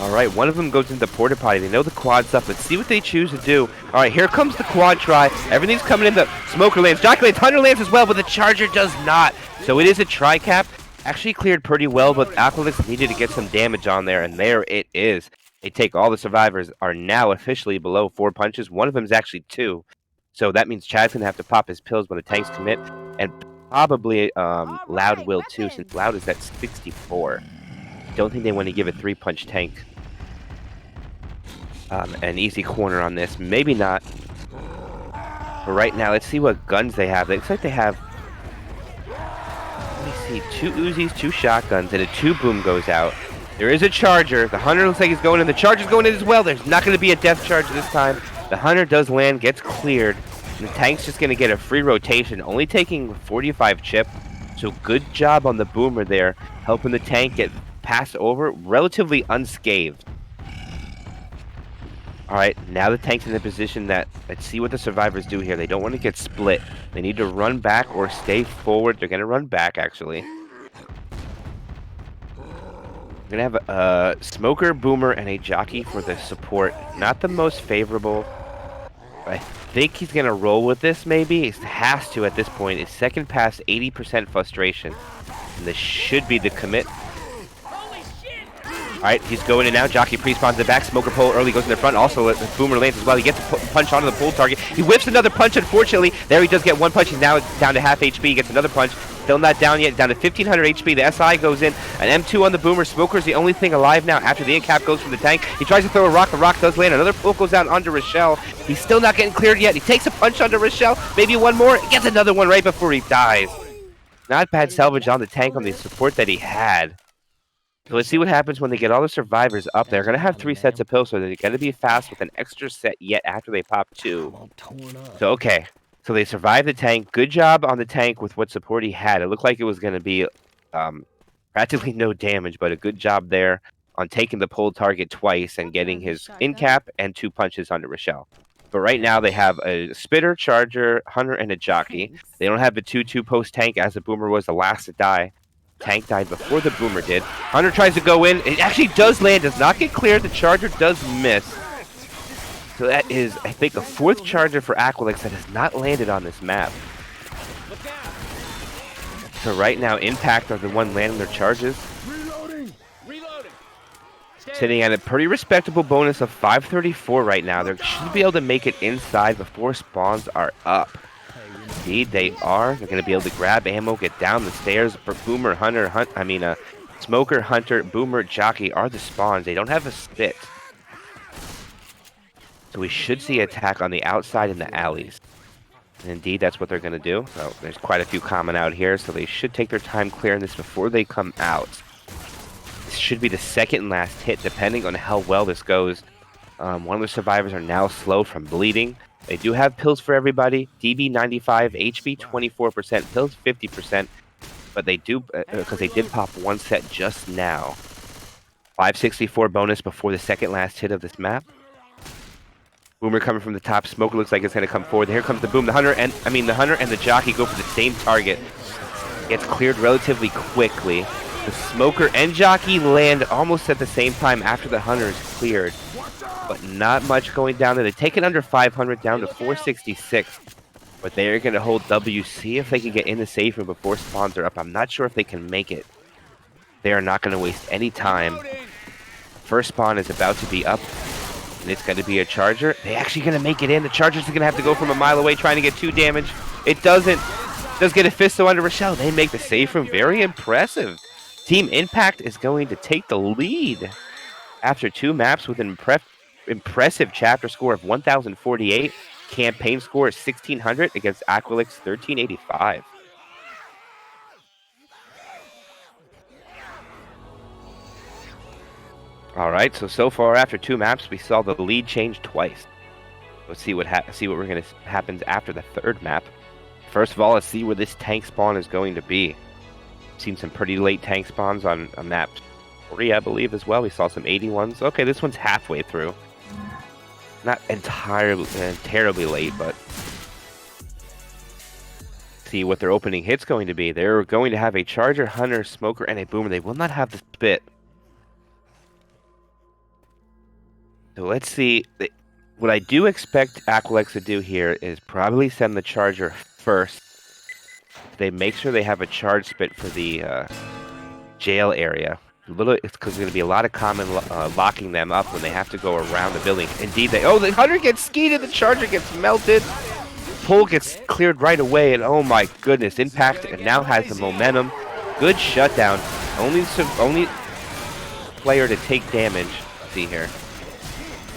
Alright, one of them goes into the porta potty. They know the quad's up. Let's see what they choose to do. Alright, here comes the quad try. Everything's coming in. The Smoker lands. Jockey lands. Hunter lands as well, but the Charger does not. So it is a tri-cap. Actually cleared pretty well, but Aquilax needed to get some damage on there, and there it is. They take all the survivors, are now officially below 4 punches. One of them is actually 2. So that means Chad's going to have to pop his pills when the tanks commit. And probably Loud will too, since Loud is at 64. Don't think they want to give a 3-punch tank an easy corner on this. Maybe not. But right now, let's see what guns they have. It looks like they have, let me see, 2 Uzis, 2 shotguns, and a 2 boom goes out. There is a charger. The hunter looks like he's going in. The charger's going in as well. There's not going to be a death charge this time. The hunter does land, gets cleared. And the tank's just going to get a free rotation, only taking 45 chip. So good job on the boomer there, helping the tank get passed over relatively unscathed. All right, now the tank's in a position that, let's see what the survivors do here. They don't want to get split. They need to run back or stay forward. They're going to run back, actually. We're going to have a smoker, boomer, and a jockey for the support. Not the most favorable. I think he's going to roll with this, maybe. He has to at this point. His second pass, 80% frustration. And this should be the commit. Alright, he's going in now. Jockey pre-spawns in the back. Smoker pull early, goes in the front. Also, the boomer lands as well. He gets a punch onto the pull target. He whips another punch, unfortunately. There he does get one punch. He's now down to half HP. He gets another punch. Still not down yet. Down to 1500 HP. The SI goes in. An M2 on the boomer. Smoker's the only thing alive now after the in-cap goes from the tank. He tries to throw a rock. The rock does land. Another pull goes out onto Rochelle. He's still not getting cleared yet. He takes a punch onto Rochelle. Maybe one more. He gets another one right before he dies. Not bad salvage on the tank on the support that he had. So let's see what happens when they get all the survivors up. They're going to have 3 sets of pills, so they're going to be fast with an extra set yet after they pop 2. So, okay. So they survived the tank. Good job on the tank with what support he had. It looked like it was going to be practically no damage, but a good job there on taking the pull target twice and getting his in-cap and 2 punches onto Rochelle. But right now they have a spitter, charger, hunter, and a jockey. They don't have the 2-2 post tank as the boomer was the last to die. Tank died before the boomer did. Hunter tries to go in. It actually does land. Does not get cleared. The charger does miss. So that is, I think, a 4th charger for Aquilax that has not landed on this map. So right now, Impact are the one landing their charges. Reloading. Sitting at a pretty respectable bonus of 534 right now. They should be able to make it inside before spawns are up. Indeed, they are. They're going to be able to grab ammo, get down the stairs. Boomer, hunter, smoker, hunter, boomer, jockey are the spawns. They don't have a spit. So we should see attack on the outside in the alleys. And indeed, that's what they're going to do. So there's quite a few common out here, so they should take their time clearing this before they come out. This should be the second and last hit, depending on how well this goes. One of the survivors are now slowed from bleeding. They do have pills for everybody. DB 95, HP 24%, pills 50%. But they do, because they did pop 1 set just now. 564 bonus before the second last hit of this map. Boomer coming from the top. Smoker looks like it's going to come forward. Here comes the boom. The hunter and the jockey go for the same target. Gets cleared relatively quickly. The smoker and jockey land almost at the same time after the hunter is cleared. But not much going down there. They take it under 500 down to 466. But they're going to hold W. See if they can get in the safe room before spawns are up. I'm not sure if they can make it. They are not going to waste any time. First spawn is about to be up. And it's going to be a charger. They're actually going to make it in. The charger's going to have to go from a mile away trying to get 2 damage. It doesn't. Does get a fisto under Rochelle. They make the safe room. Very impressive. Team Impact is going to take the lead after 2 maps with an impressive chapter score of 1048. Campaign score is 1600 against Aquilax 1385. All right, so far after 2 maps, we saw the lead change twice. Let's see what happens after the 3rd map. First of all, let's see where this tank spawn is going to be. Seen some pretty late tank spawns on map 3, I believe, as well. We saw some 81s. Okay, this one's halfway through. Not entirely terribly late, but see what their opening hit's going to be. They're going to have a charger, hunter, smoker, and a boomer. They will not have the spit. So let's see. What I do expect Aquilax to do here is probably send the charger first. They make sure they have a charge spit for the jail area. It's because there's going to be a lot of common locking them up when they have to go around the building. Indeed, the hunter gets skeeted, the charger gets melted. Pull gets cleared right away, and oh my goodness, Impact now has the momentum. Good shutdown. Only player to take damage. Let's see here.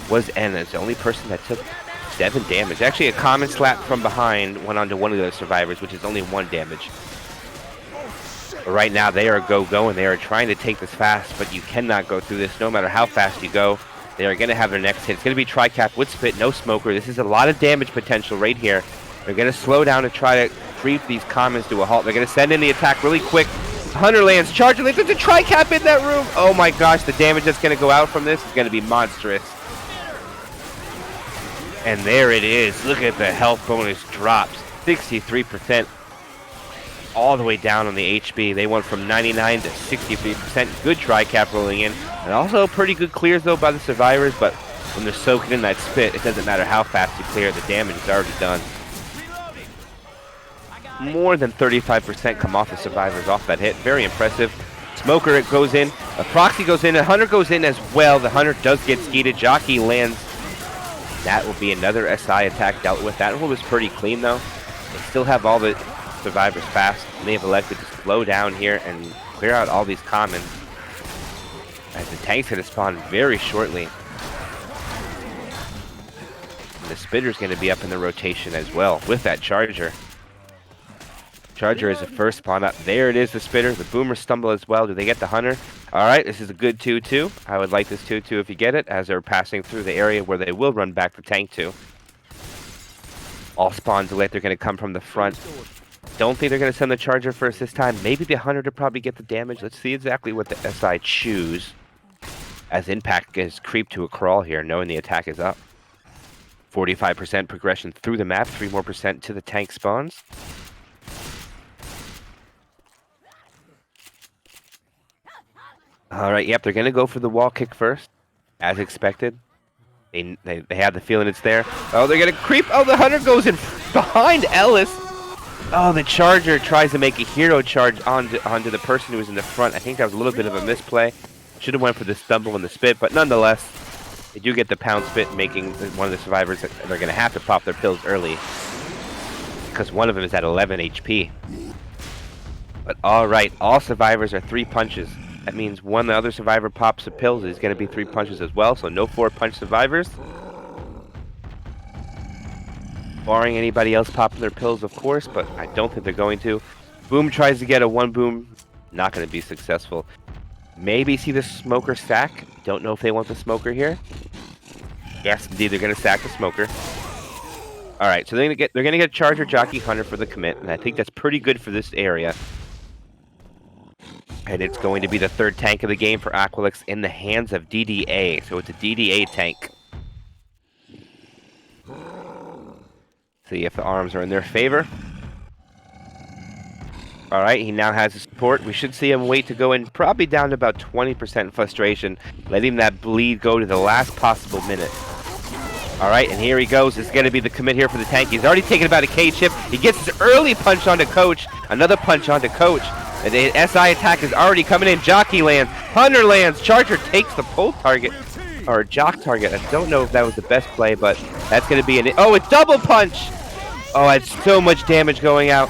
Was Enna, the only person that took 7 damage. Actually, a common slap from behind went onto one of the survivors, which is only 1 damage. But right now, they are go, and they are trying to take this fast, but you cannot go through this no matter how fast you go. They are going to have their next hit. It's going to be Tri-Cap with Spit, no Smoker. This is a lot of damage potential right here. They're going to slow down and try to creep these commons to a halt. They're going to send in the attack really quick. Hunter lands, Charger lands. There's a Tri-Cap in that room. Oh my gosh, the damage that's going to go out from this is going to be monstrous. And there it is. Look at the health bonus drops. 63%. All the way down on the HP. They went from 99 to 63%. Good Tri-Cap rolling in. And also pretty good clears though by the survivors, but when they're soaking in that spit, it doesn't matter how fast you clear, the damage is already done. More than 35% come off the survivors off that hit. Very impressive. Smoker, it goes in. A Proxy goes in. A Hunter goes in as well. The Hunter does get skeeted. Jockey lands. That will be another SI attack dealt with. That one was pretty clean though. They still have all the survivors fast, and they have elected to slow down here and clear out all these commons as the tank's going to spawn very shortly. And the Spitter's going to be up in the rotation as well with that Charger. Charger is the first spawn up. There it is, the Spitter. The Boomer stumble as well. Do they get the Hunter? All right, this is a good 2-2. I would like this 2-2 if you get it, as they're passing through the area where they will run back the tank to. All spawns look like they're going to come from the front. Don't think they're going to send the Charger first this time. Maybe the Hunter to probably get the damage. Let's see exactly what the SI choose. As Impact is creeped to a crawl here, knowing the attack is up. 45% progression through the map. 3% more to the tank spawns. All right, yep, they're going to go for the wall kick first, as expected. They have the feeling it's there. Oh, they're going to creep. Oh, the Hunter goes in behind Ellis. Oh, the Charger tries to make a hero charge onto the person who was in the front. I think that was a little bit of a misplay. Should have went for the stumble and the spit, but nonetheless, they do get the pound spit, making one of the survivors that they're going to have to pop their pills early, because one of them is at 11 HP. But all right, all survivors are 3 punches. That means when the other survivor pops the pills, it's going to be 3 punches as well, so no 4-punch survivors. Barring anybody else popping their pills, of course, but I don't think they're going to. Boom tries to get a 1 boom. Not going to be successful. Maybe see the Smoker stack. Don't know if they want the Smoker here. Yes, indeed, they're going to stack the Smoker. All right, so they're going to get Charger, Jockey, Hunter for the commit, and I think that's pretty good for this area. And it's going to be the 3rd tank of the game for Aquilax in the hands of DDA. So it's a DDA tank. See if the arms are in their favor. All right, he now has the support. We should see him wait to go in, probably down to about 20% frustration, letting that bleed go to the last possible minute. All right, and here he goes. It's going to be the commit here for the tank. He's already taken about a K chip. He gets his early punch onto Coach. Another punch onto Coach. And the SI attack is already coming in. Jockey lands. Hunter lands. Charger takes the pull target. Or jock target. I don't know if that was the best play, but that's going to be an... Oh, a double punch! Oh, it's so much damage going out.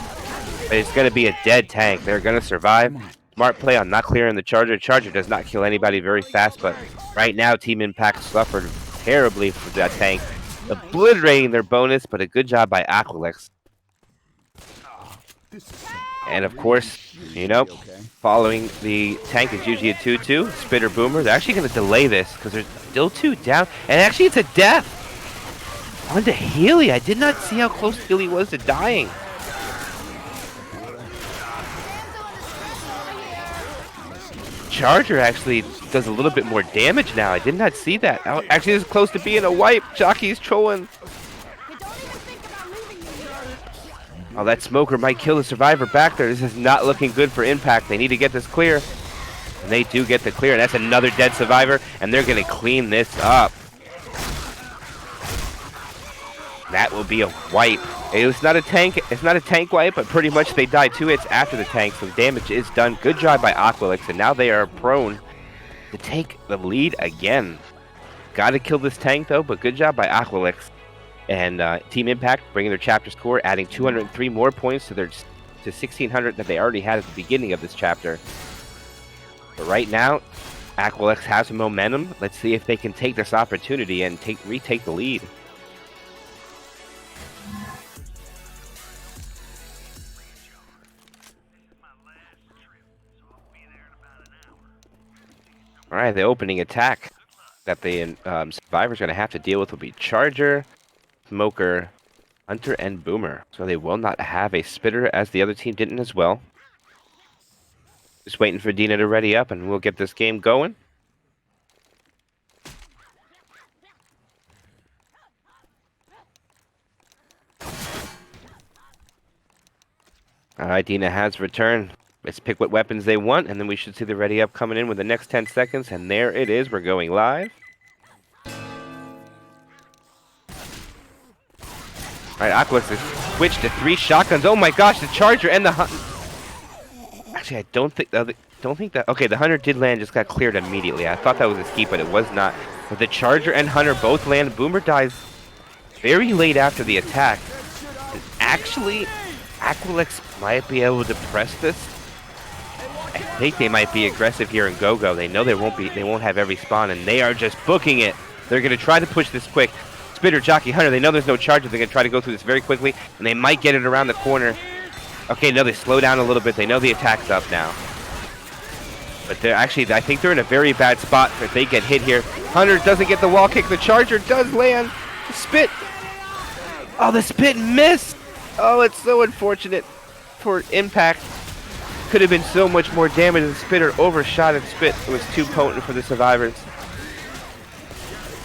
But it's going to be a dead tank. They're going to survive. Smart play on not clearing the Charger. Charger does not kill anybody very fast, but right now Team Impact suffered terribly for that tank. Obliterating their bonus, but a good job by Aquilax. And of course, you know, following the tank is usually a 2-2. Spitter Boomer. They're actually going to delay this because there's still 2 down. And actually, it's a death. On to Healy. I did not see how close Healy was to dying. Charger actually does a little bit more damage now. I did not see that. Actually, this is close to being a wipe. Jockey's trolling. Oh, that Smoker might kill the survivor back there. This is not looking good for Impact. They need to get this clear. And they do get the clear. And that's another dead survivor. And they're going to clean this up. That will be a wipe. It's not a tank. It's not a tank wipe, but pretty much they die 2 hits after the tank. So damage is done. Good job by Aquilax. And now they are prone to take the lead again. Got to kill this tank, though. But good job by Aquilax. And Team Impact bringing their chapter score, adding 203 more points to 1,600 that they already had at the beginning of this chapter. But right now, Aquilax has some momentum. Let's see if they can take this opportunity and retake the lead. All right, the opening attack that the survivor's going to have to deal with will be Charger, Smoker, Hunter, and Boomer. So they will not have a spitter, as the other team didn't as well. Just waiting for Dina to ready up, and we'll get this game going. All right, Dina has returned. Let's pick what weapons they want, and then we should see the ready up coming in with the next 10 seconds. And there it is. We're going live. All right, Aquilax has switched to 3 shotguns. Oh my gosh, the Charger and the Hunter. Actually, I don't think that. Okay, the Hunter did land, just got cleared immediately. I thought that was a ski, but it was not. But the Charger and Hunter both land. Boomer dies very late after the attack. And actually, Aquilax might be able to press this. I think they might be aggressive here in Go-Go. They know they won't have every spawn, and they are just booking it. They're gonna try to push this quick. Spitter, Jockey, Hunter, they know there's no Charger. They're gonna try to go through this very quickly, and they might get it around the corner. Okay, no, they slow down a little bit. They know the attack's up now. But they're actually, I think they're in a very bad spot if they get hit here. Hunter doesn't get the wall kick. The Charger does land. The spit. Oh, the spit missed. Oh, it's so unfortunate for impact. Could have been so much more damage. The spitter overshot and spit. It was too potent for the survivors.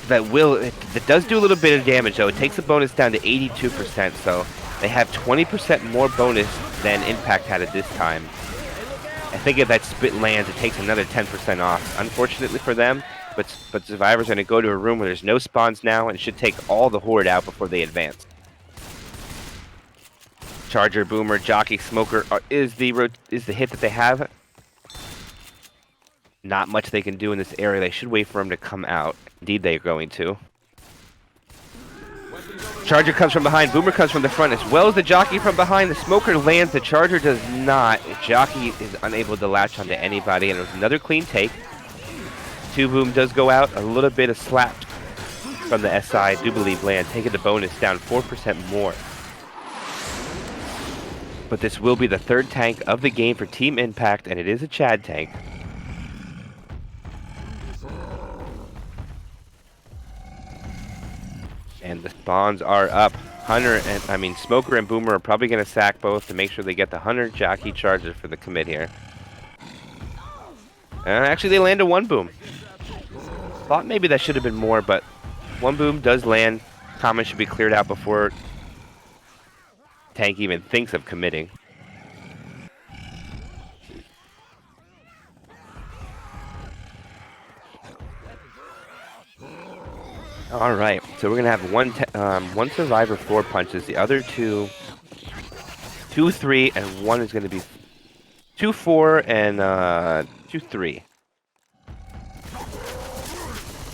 That does do a little bit of damage though. It takes the bonus down to 82%, so they have 20% more bonus than impact had at this time. I think if that spit lands, it takes another 10% off. Unfortunately for them, but survivors are going to go to a room where there's no spawns now, and it should take all the horde out before they advance. Charger, Boomer, Jockey, Smoker is the hit that they have. Not much they can do in this area. They should wait for him to come out. Indeed, they are going to. Charger comes from behind. Boomer comes from the front, as well as the Jockey from behind. The Smoker lands. The Charger does not. Jockey is unable to latch onto anybody, and it was another clean take. 2 Boom does go out. A little bit of slap from the SI. I do believe land, taking the bonus down 4% more. But this will be the 3rd tank of the game for Team Impact, and it is a Chad tank. And the spawns are up. Smoker and Boomer are probably going to sack both to make sure they get the Hunter, Jockey, Charger for the commit here. Actually, they landed 1 Boom. Thought maybe that should have been more, but 1 Boom does land. Common should be cleared out before tank even thinks of committing. All right, so we're gonna have one survivor 4 punches, the other 2 3, and one is gonna be 2 4 and 2 3.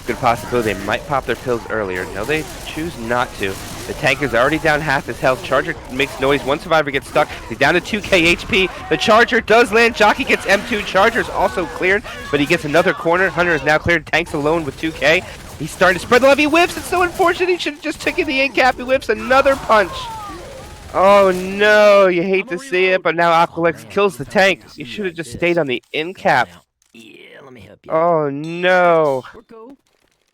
Good possibility they might pop their pills earlier. No, they choose not to. The tank is already down half his health. Charger makes noise. 1 survivor gets stuck. He's down to 2k HP. The Charger does land. Jockey gets M2. Charger's also cleared, but he gets another corner. Hunter is now cleared. Tank's alone with 2k. He's starting to spread the love. He whiffs. It's so unfortunate. He should have just taken the in-cap. He whiffs another punch. Oh no, you hate to see it, but now Aquilax kills the tank. You should have just stayed on the in-cap. Yeah, let me help you. Oh no. We're cool.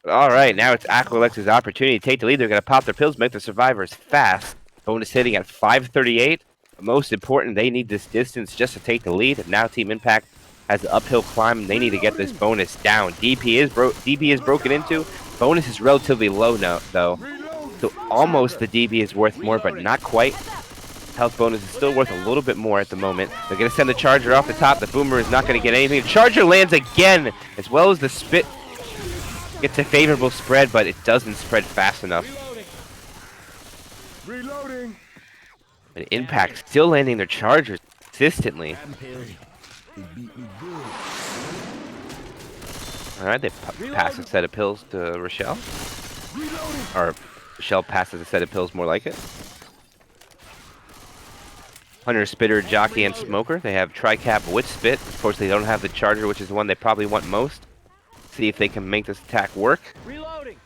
All right, now it's Aquilax's opportunity to take the lead. They're going to pop their pills, make the survivors fast. Bonus hitting at 538. Most important, they need this distance just to take the lead. And now Team Impact has the uphill climb. They need to get this bonus down. DP is broken into. Bonus is relatively low now, though. So almost the DB is worth more, but not quite. Health bonus is still worth a little bit more at the moment. They're going to send the Charger off the top. The Boomer is not going to get anything. The Charger lands again, as well as the Spit. Gets a favorable spread, but it doesn't spread fast enough. Reloading. And Impact still landing their Chargers consistently. Alright, they pass a set of pills to Rochelle. Or Rochelle passes a set of pills, more like it. Hunter, Spitter, Jockey, and Smoker. They have Tri-Cap with Spit. Of course, they don't have the Charger, which is the one they probably want most. See if they can make this attack work. Reloading.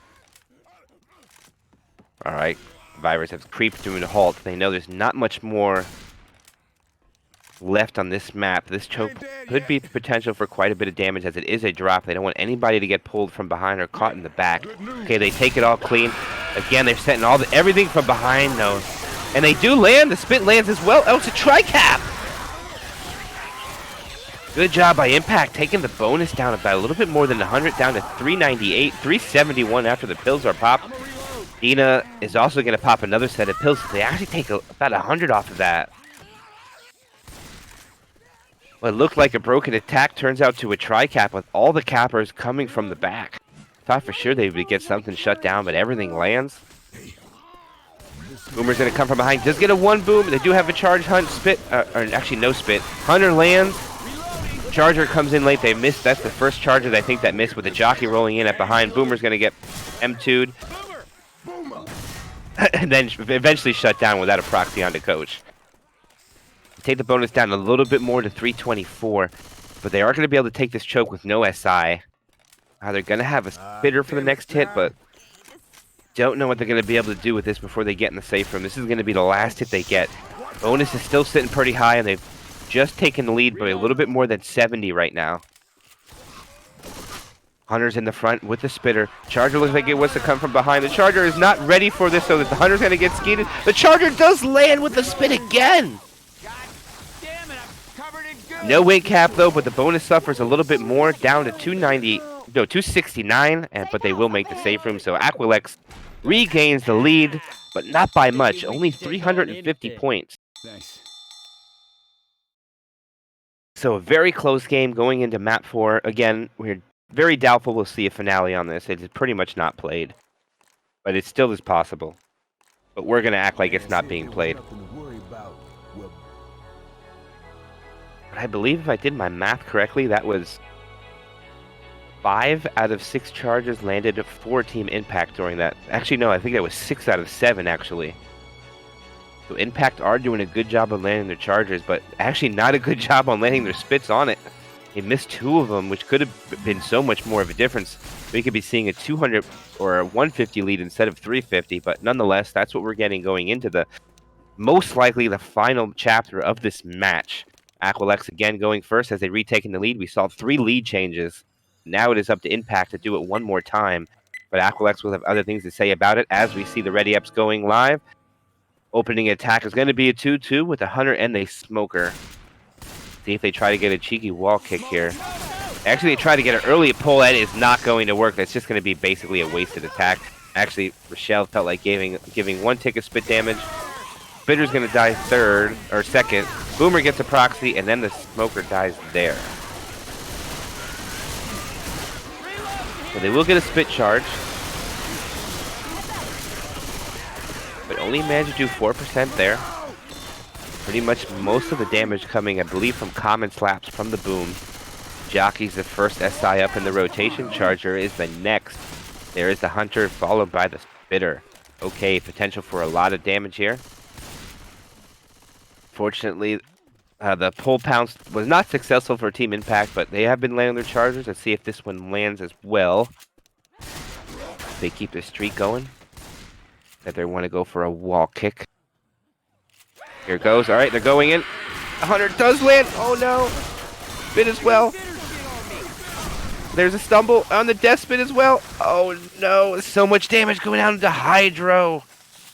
Alright, survivors have creeped to a halt. They know there's not much more left on this map. This choke could be the potential for quite a bit of damage as it is a drop. They don't want anybody to get pulled from behind or caught in the back. Okay, they take it all clean. Again, they're setting everything from behind though. And they do land. The spit lands as well. Oh, it's a tri-cap. Good job by Impact, taking the bonus down about a little bit more than 100, down to 398, 371 after the pills are popped. Dina is also going to pop another set of pills. They actually take about 100 off of that. What looked like a broken attack turns out to a tri-cap with all the cappers coming from the back. Thought for sure they would get something shut down, but everything lands. Boomer's going to come from behind. Does get a one boom. They do have a charge hunt. Spit, or actually no spit. Hunter lands. Charger comes in late. They missed. That's the first charger I think that missed with the jockey rolling in at behind. Boomer's going to get M2'd. And then eventually shut down without a proxy onto coach. Take the bonus down a little bit more to 324. But they are going to be able to take this choke with no SI. They're going to have a spitter for the next hit, but don't know what they're going to be able to do with this before they get in the safe room. This is going to be the last hit they get. Bonus is still sitting pretty high, and they've just taken the lead by a little bit more than 70 right now. Hunter's in the front with the spitter. Charger looks like it wants to come from behind. The Charger is not ready for this, so that the Hunter's going to get skeeted. The Charger does land with the spit again! No weight cap though, but the bonus suffers a little bit more, down to 269, but they will make the safe room. So Aquilax regains the lead, but not by much, only 350 points. Nice. So a very close game going into map 4. Again, we're very doubtful we'll see a finale on this. It is pretty much not played, but it still is possible. But we're going to act like it's not being played. But I believe if I did my math correctly, that was 5 out of 6 charges landed for Team Impact during that. Actually, no, I think that was 6 out of 7, actually. So Impact are doing a good job of landing their chargers, but actually not a good job on landing their spits on it. They missed 2 of them, which could have been so much more of a difference. We could be seeing a 200 or a 150 lead instead of 350, but nonetheless, that's what we're getting going into the most likely the final chapter of this match. Aquilax again going first as they retaken the lead. We saw 3 lead changes. Now it is up to Impact to do it one more time. But Aquilax will have other things to say about it as we see the Ready Ups going live. Opening attack is going to be a 2-2 with a Hunter and a Smoker. See if they try to get a cheeky wall kick here. Actually, they try to get an early pull. That is not going to work. That's just going to be basically a wasted attack. Actually, Rochelle felt like giving 1 tick of spit damage. Spitter's going to die second. Boomer gets a proxy, and then the Smoker dies there. So they will get a spit charge. But only managed to do 4% there. Pretty much most of the damage coming, I believe, from common slaps from the boom. Jockey's the first SI up in the rotation. Charger is the next. There is the Hunter, followed by the Spitter. Okay, potential for a lot of damage here. Fortunately, the pull pounce was not successful for Team Impact, but they have been landing their chargers. Let's see if this one lands as well. They keep the streak going. That they want to go for a wall kick. Here it goes. All right, they're going in. The Hunter does land. Oh no. Spit as well. There's a stumble on the death spit as well. Oh no. So much damage going down to Hydro.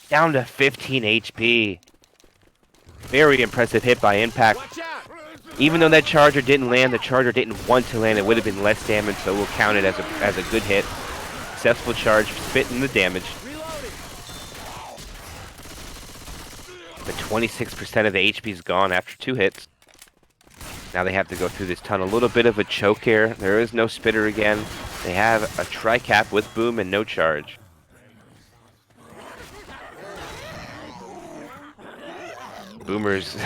Down to 15 HP. Very impressive hit by Impact. Even though that charger didn't land, the charger didn't want to land. It would have been less damage, so we'll count it as a good hit. Successful charge, spitting the damage. But 26% of the HP is gone after 2 hits. Now they have to go through this tunnel. A little bit of a choke here. There is no spitter again. They have a tri-cap with boom and no charge. Boomers.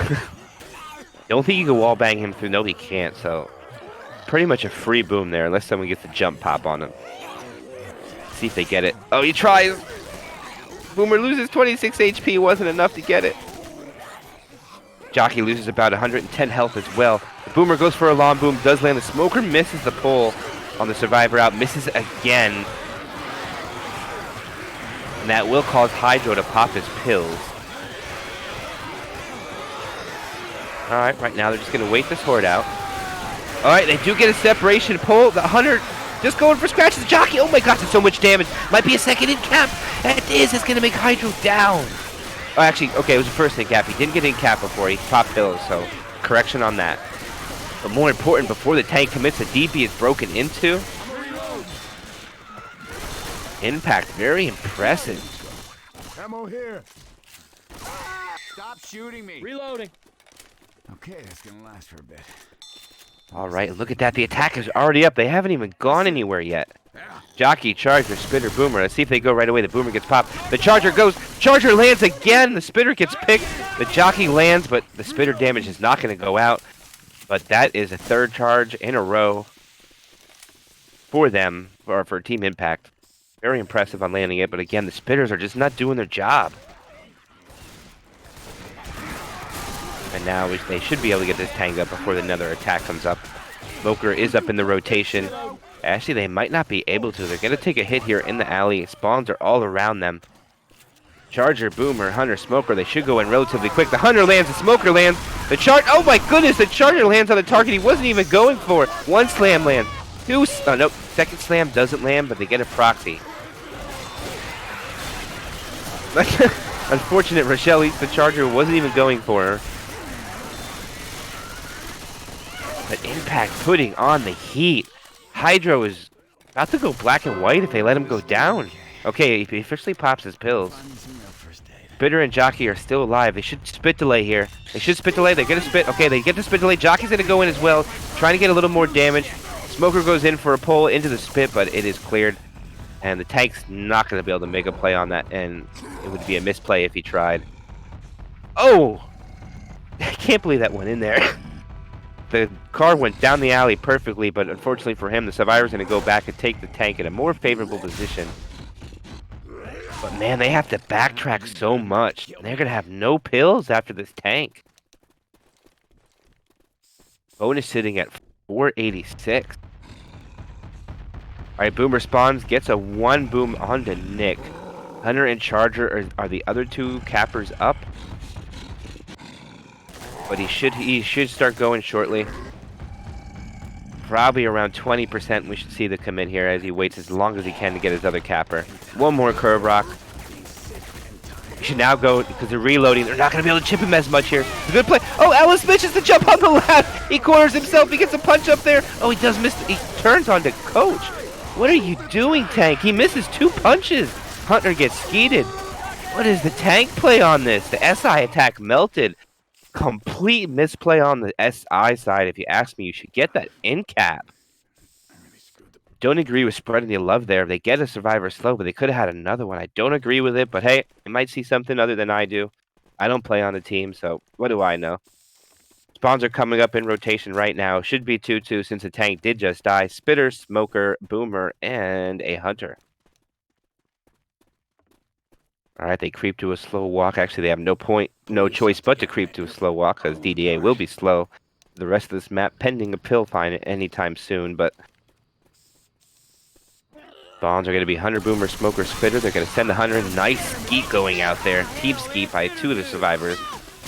Don't think you can wall bang him through. No, he can't. So pretty much a free boom there unless someone gets a jump pop on him. See if they get it. Oh, he tries. Boomer loses 26 HP. Wasn't enough to get it. Jockey loses about 110 health as well. The Boomer goes for a long boom. Does land. The Smoker misses the pull on the Survivor out. Misses again. And that will cause Hydro to pop his pills. Alright, right now they're just going to wait this horde out. Alright, they do get a separation pull. The hunter just going for scratches. The jockey, oh my gosh, that's so much damage. Might be a second in cap. It is. It's going to make Hydro down. Oh, actually, okay, it was the first in cap. He didn't get in cap before. He popped pillows, so correction on that. But more important, before the tank commits, the DP is broken into. Impact, very impressive. Ammo here. Stop shooting me. Reloading. Okay, that's gonna last for a bit. All right, look at that. The attack is already up. They haven't even gone anywhere yet. Jockey, Charger, Spitter, Boomer. Let's see if they go right away. The Boomer gets popped. The Charger goes. Charger lands again. The Spitter gets picked. The Jockey lands, but the Spitter damage is not going to go out. But that is a third charge in a row for them, or for Team Impact. Very impressive on landing it, but again, the Spitters are just not doing their job. And now they should be able to get this tank up before another attack comes up. Smoker is up in the rotation. Actually, they might not be able to. They're going to take a hit here in the alley. Spawns are all around them. Charger, Boomer, Hunter, Smoker. They should go in relatively quick. The Hunter lands. The Smoker lands. The Charger. Oh my goodness. The Charger lands on the target he wasn't even going for. One slam lands. Two. Oh, nope. Second slam doesn't land, but they get a proxy. Unfortunate. Rochelle eats the Charger. Wasn't even going for her. But Impact putting on the heat. Hydro is about to go black and white if they let him go down. Okay, he officially pops his pills. Spitter and Jockey are still alive. They should spit delay here. They should spit delay. They get a spit. Okay, they get the spit delay. Jockey's going to go in as well, trying to get a little more damage. Smoker goes in for a pull into the spit, but it is cleared. And the tank's not going to be able to make a play on that, and it would be a misplay if he tried. Oh! I can't believe that went in there. The car went down the alley perfectly, but unfortunately for him, the Survivor's going to go back and take the tank in a more favorable position. But man, they have to backtrack so much. They're going to have no pills after this tank. Bonus sitting at 486. Alright, Boomer spawns, gets a 1 boom onto Nick. Hunter and Charger are the other two cappers up. But he should start going shortly. Probably around 20% we should see the commit here as he waits as long as he can to get his other capper. One more curve rock. He should now go because they're reloading. They're not going to be able to chip him as much here. It's a good play. Oh, Ellis misses the jump on the left. He corners himself. He gets a punch up there. Oh, he does miss. He turns onto Coach. What are you doing, Tank? He misses 2 punches. Hunter gets skeeted. What is the Tank play on this? The SI attack melted. Complete misplay on the SI side. If you ask me, you should get that in cap. Don't agree with spreading the love there. They get a Survivor slow, but they could have had another one. I don't agree with it, but hey, they might see something other than I do. I don't play on the team, so what do I know? Spawns are coming up in rotation right now. Should be 2-2 since the tank did just die. Spitter, Smoker, Boomer, and a Hunter. Alright, they creep to a slow walk. Actually, they have no choice but to creep to a slow walk, because DDA will be slow the rest of this map, pending a pill find anytime soon, but spawns are going to be Hunter, Boomer, Smoker, Spitter. They're going to send the Hunter. Nice skeet going out there. Team skeet by 2 of the Survivors.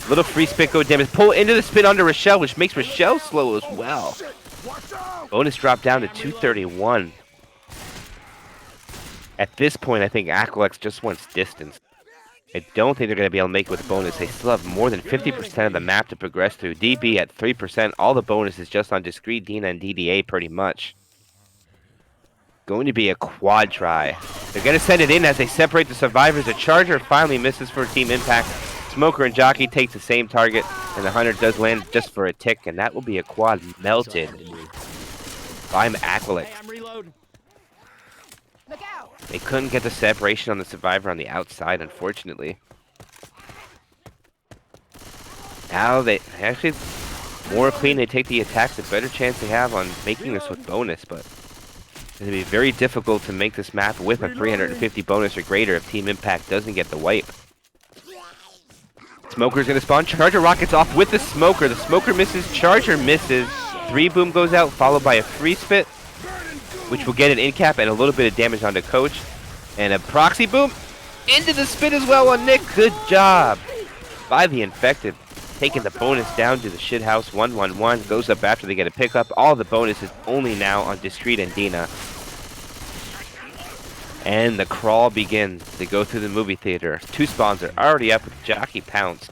Little free spit go damage. Pull into the spin under Rochelle, which makes Rochelle slow as well. Bonus drop down to 231. At this point, I think Aquilax just wants distance. I don't think they're going to be able to make it with bonus. They still have more than 50% of the map to progress through. DB at 3%. All the bonus is just on Discreet, Dina, and DDA pretty much. Going to be a quad try. They're going to send it in as they separate the Survivors. The Charger finally misses for Team Impact. Smoker and Jockey takes the same target, and the Hunter does land just for a tick, and that will be a quad melted by Aquilax. Hey, I'm reloading. Look out! They couldn't get the separation on the Survivor on the outside, unfortunately. Now they actually more clean. They take the attacks. The better chance they have on making this with bonus, but it's going to be very difficult to make this map with a 350 bonus or greater if Team Impact doesn't get the wipe. Smoker's going to spawn. Charger rockets off with the Smoker. The Smoker misses. Charger misses. 3 boom goes out, followed by a free spit, which will get an in cap and a little bit of damage onto Coach. And a proxy boom into the spit as well on Nick. Good job by the Infected. taking the bonus down to the shit house. 1-1-1 goes up after they get a pickup. All the bonus is only now on Discreet and Dina. And the crawl begins. They go through the movie theater. 2 spawns are already up with Jockey Pounce.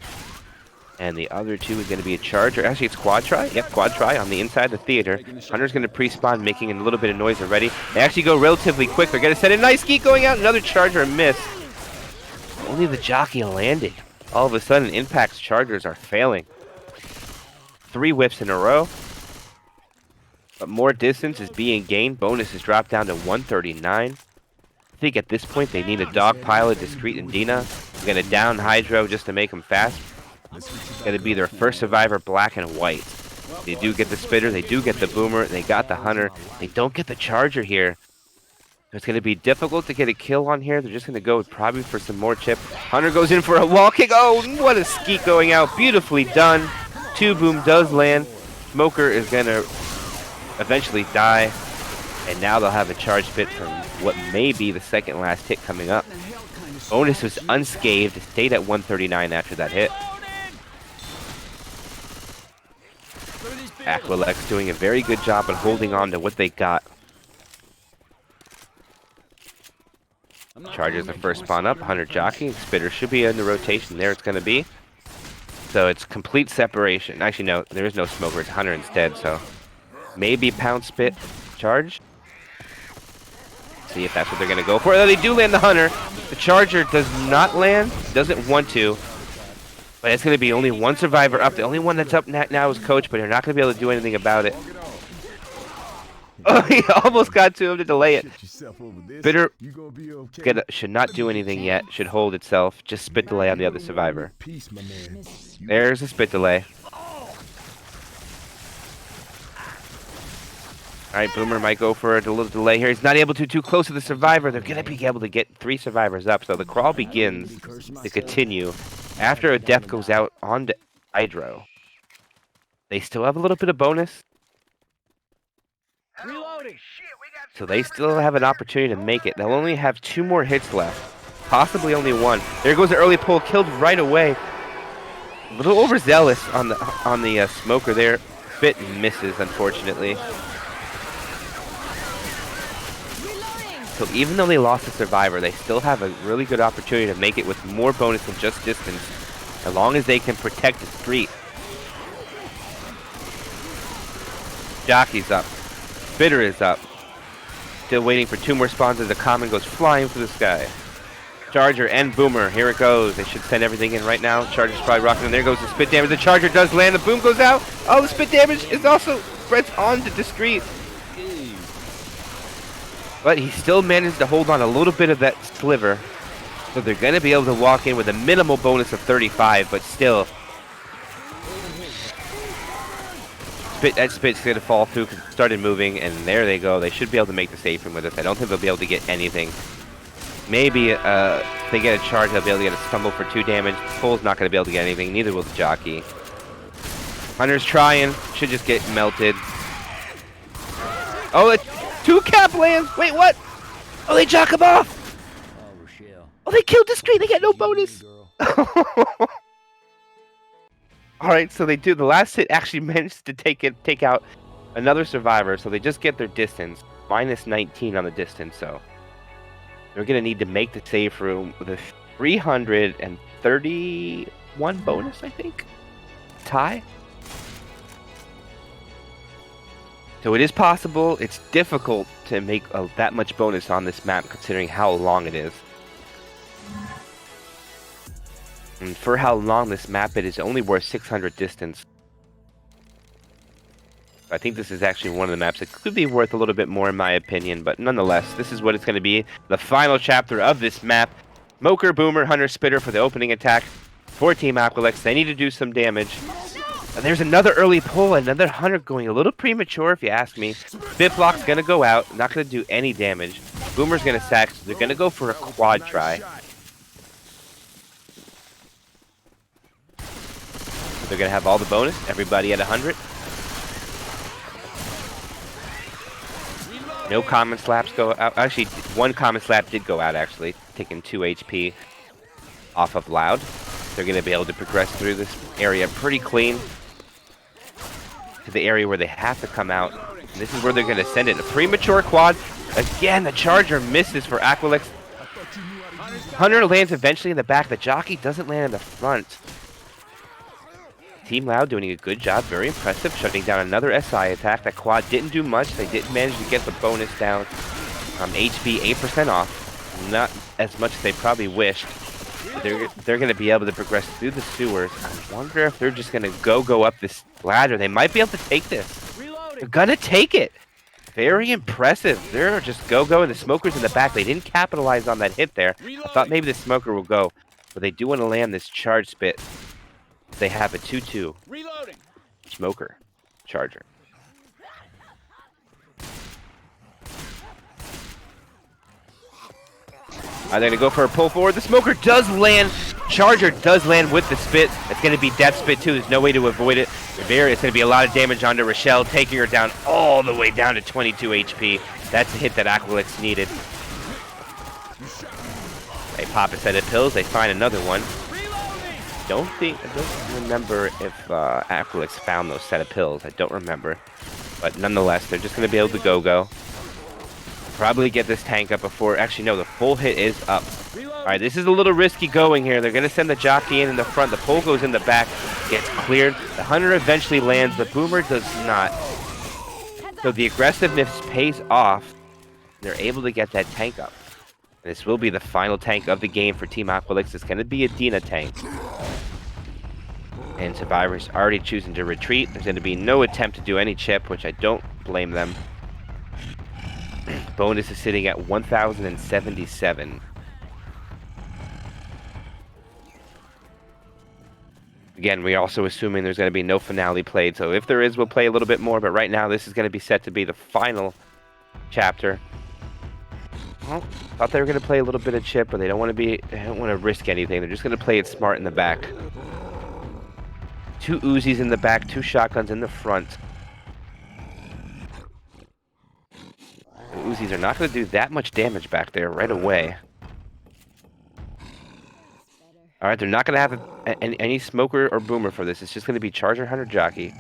And the other 2 is going to be a Charger. Actually, it's Quad Try. Yep, Quad Try on the inside of the theater. Hunter's going to pre-spawn, making a little bit of noise already. They actually go relatively quick. They're going to send a nice geek going out. Another Charger miss. Only the Jockey landing. All of a sudden, Impact's Chargers are failing. 3 whiffs in a row. But more distance is being gained. Bonus is dropped down to 139. I think at this point they need a dog pilot, Discreet and Dina. They're going to down Hydro just to make them fast. It's going to be their first survivor, black and white. They do get the spitter, they do get the boomer, they got the hunter. They don't get the charger here. It's going to be difficult to get a kill on here. They're just going to go probably for some more chip. Hunter goes in for a wall kick. Oh, what a skeet going out. Beautifully done. 2 boom does land. Smoker is going to eventually die. And now they'll have a charge spit from what may be the second last hit coming up. Bonus was unscathed. Stayed at 139 after that hit. Aquilax doing a very good job of holding on to what they got. Chargers the first spawn up. Hunter Jockey. Spitter should be in the rotation. There it's going to be. So it's complete separation. Actually, no. There is no Smoker. It's Hunter instead. So maybe Pound Spit Charge. See if that's what they're going to go for. Oh, they do land the Hunter. The Charger does not land. Doesn't want to. But it's going to be only 1 survivor up. The only one that's up now is Coach, but they're not going to be able to do anything about it. Oh, he almost got to him to delay it. Bitter should not do anything yet. Should hold itself. Just spit delay on the other survivor. There's a spit delay. Alright, Boomer might go for a little delay here. He's not able to too close to the survivor. They're going to be able to get 3 survivors up. So the crawl begins to continue. After a death goes out onto Hydro, they still have a little bit of bonus. Reloading. So they still have an opportunity to make it. They'll only have 2 more hits left. Possibly only 1. There goes the early pull, killed right away. A little overzealous on the Smoker there. Spit misses, unfortunately. So even though they lost a survivor, they still have a really good opportunity to make it with more bonus than just distance, as long as they can protect the street. Jockey's up. Spitter is up. Still waiting for 2 more spawns as the common goes flying through the sky. Charger and Boomer, here it goes. They should send everything in right now. Charger's probably rocking, and there goes the spit damage. The Charger does land, the boom goes out. Oh, the spit damage is also spreads on to Discreet. But he still managed to hold on a little bit of that sliver. So they're going to be able to walk in with a minimal bonus of 35, but still. That spit's going to fall through because it started moving, and there they go. They should be able to make the safe room with this. I don't think they'll be able to get anything. Maybe if they get a charge, they'll be able to get a stumble for 2 damage. Pull's not going to be able to get anything. Neither will the Jockey. Hunter's trying. Should just get melted. Oh, 2 cap lands. Wait, what? Oh, they jock him off. Oh, they killed Discreet. They get no bonus. All right, so they do. The last hit actually managed to take out another survivor. So they just get their distance, minus 19 on the distance. So they're gonna need to make the save room with a 331 bonus, I think. Tie. So it is possible. It's difficult to make that much bonus on this map, considering how long it is. And for how long this map it is only worth 600 distance. I think this is actually one of the maps that could be worth a little bit more in my opinion, but nonetheless, this is what it's going to be. The final chapter of this map. Smoker, Boomer, Hunter, Spitter for the opening attack. For Team Aquilax, they need to do some damage. And there's another early pull, another Hunter going a little premature if you ask me. Fifth block's going to go out, not going to do any damage. Boomer's going to sack, so they're going to go for a quad try. They're going to have all the bonus, everybody at 100. No common slaps go out. Actually, 1 common slap did go out, actually, taking 2 HP off of Loud. They're going to be able to progress through this area pretty clean to the area where they have to come out. And this is where they're going to send it. A premature quad. Again, the charger misses for Aquilax. Hunter lands eventually in the back. The jockey doesn't land in the front. Team Loud doing a good job. Very impressive. Shutting down another SI attack. That quad didn't do much. They didn't manage to get the bonus down. HP 8% off. Not as much as they probably wished. They're going to be able to progress through the sewers. I wonder if they're just going to go up this ladder. They might be able to take this. They're going to take it. Very impressive. They're just go, and the smoker's in the back. They didn't capitalize on that hit there. I thought maybe the smoker will go, but they do want to land this charge spit. They have a 2-2. Reloading. Smoker. Charger. They're going to go for a pull forward. The smoker does land. Charger does land with the spit. It's going to be death spit too. There's no way to avoid it. It's going to be a lot of damage onto Rochelle, taking her down all the way down to 22 HP. That's the hit that Aquilax needed. They pop a set of pills. They find another one. I don't remember if Aquilax found those set of pills. I don't remember. But nonetheless, they're just going to be able to go. Probably get this tank up before... Actually, no, the full hit is up. Alright, this is a little risky going here. They're going to send the jockey in the front. The pole goes in the back. Gets cleared. The hunter eventually lands. The boomer does not. So the aggressiveness pays off. They're able to get that tank up. And this will be the final tank of the game for Team Aquilax. It's going to be a Dina tank. And Survivor's already choosing to retreat. There's going to be no attempt to do any chip, which I don't blame them. Bonus is sitting at 1,077. Again, we're also assuming there's going to be no finale played, so if there is, we'll play a little bit more, but right now this is going to be set to be the final chapter. Well, thought they were going to play a little bit of chip, but they don't want to risk anything. They're just going to play it smart in the back. 2 Uzis in the back, 2 shotguns in the front. The Uzis are not going to do that much damage back there right away. Alright, they're not going to have any smoker or boomer for this. It's just going to be Charger, Hunter, Jockey.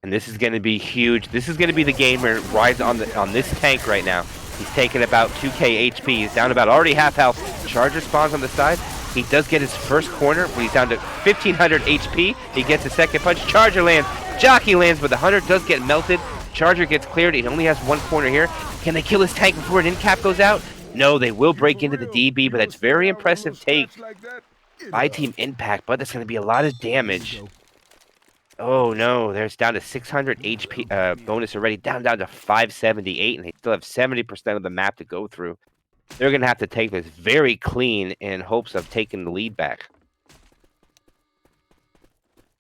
And this is going to be huge. This is going to be the game where it rides on this tank right now. He's taking about 2k HP. He's down about already half health. Charger spawns on the side. He does get his first corner, but he's down to 1,500 HP. He gets a second punch. Charger lands. Jockey lands, but the Hunter does get melted. Charger gets cleared. He only has 1 corner here. Can they kill his tank before an in cap goes out? No, they will break into the DB, but that's very impressive take by Team Impact, but that's going to be a lot of damage. Oh no, there's down to 600 HP bonus already, down to 578, and they still have 70% of the map to go through. They're going to have to take this very clean in hopes of taking the lead back.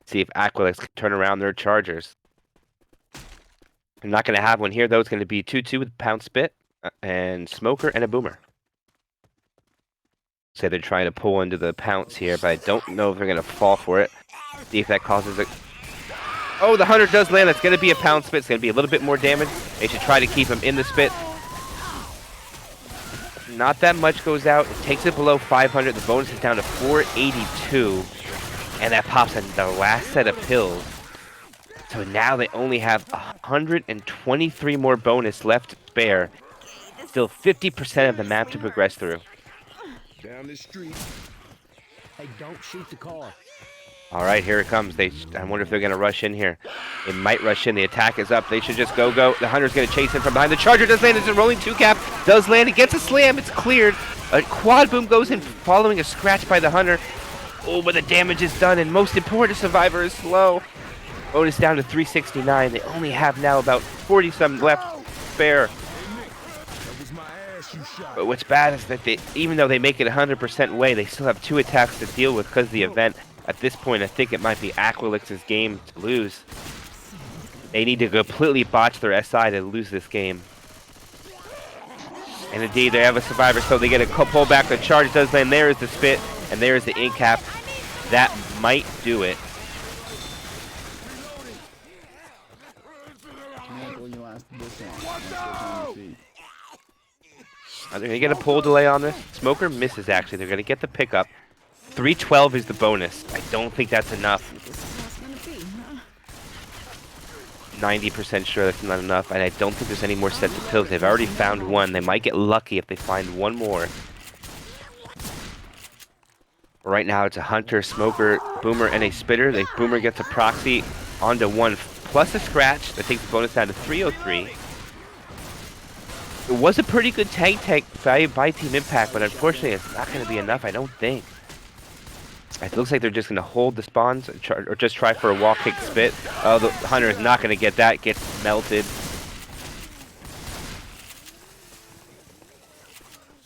See if Aquilax can turn around their Chargers. I'm not going to have one here, though. It's going to be 2-2 with Pound Spit and Smoker and a Boomer. Say they're trying to pull into the Pounce here, but I don't know if they're going to fall for it. See if that causes a... Oh, the Hunter does land. It's going to be a Pound Spit. It's going to be a little bit more damage. They should try to keep him in the Spit. Not that much goes out. It takes it below 500. The bonus is down to 482. And that pops in the last set of pills. So now they only have 123 more bonus left to spare. Still 50% of the map to progress through. Down the street. Hey, don't shoot the car. All right, here it comes. I wonder if they're going to rush in here. They might rush in. The attack is up. They should just go. The Hunter's going to chase him from behind. The Charger does land. It's a rolling 2-cap. Does land. It gets a slam. It's cleared. A quad boom goes in following a scratch by the Hunter. Oh, but the damage is done. And most important, Survivor is slow. Bonus down to 369. They only have now about 40-some left spare. But what's bad is that even though they make it 100% way, they still have 2 attacks to deal with because of the event. At this point, I think it might be Aquilax's game to lose. They need to completely botch their SI to lose this game. And indeed, they have a Survivor, so they get a pull back. The charge does land. There is the spit, and there is the in cap. That might do it. Are they going to get a pull delay on this? Smoker misses, actually. They're going to get the pickup. 312 is the bonus. I don't think that's enough. This is how it's gonna be, huh? 90% sure that's not enough, and I don't think there's any more sets of pills. They've already found one. They might get lucky if they find one more. Right now it's a hunter, smoker, boomer, and a spitter. The boomer gets a proxy onto 1 plus a scratch. That takes the bonus down to 303. It was a pretty good tank by Team Impact, but unfortunately it's not going to be enough, I don't think. It looks like they're just going to hold the spawns or just try for a wall kick spit. Oh, the hunter is not going to get that. Gets melted.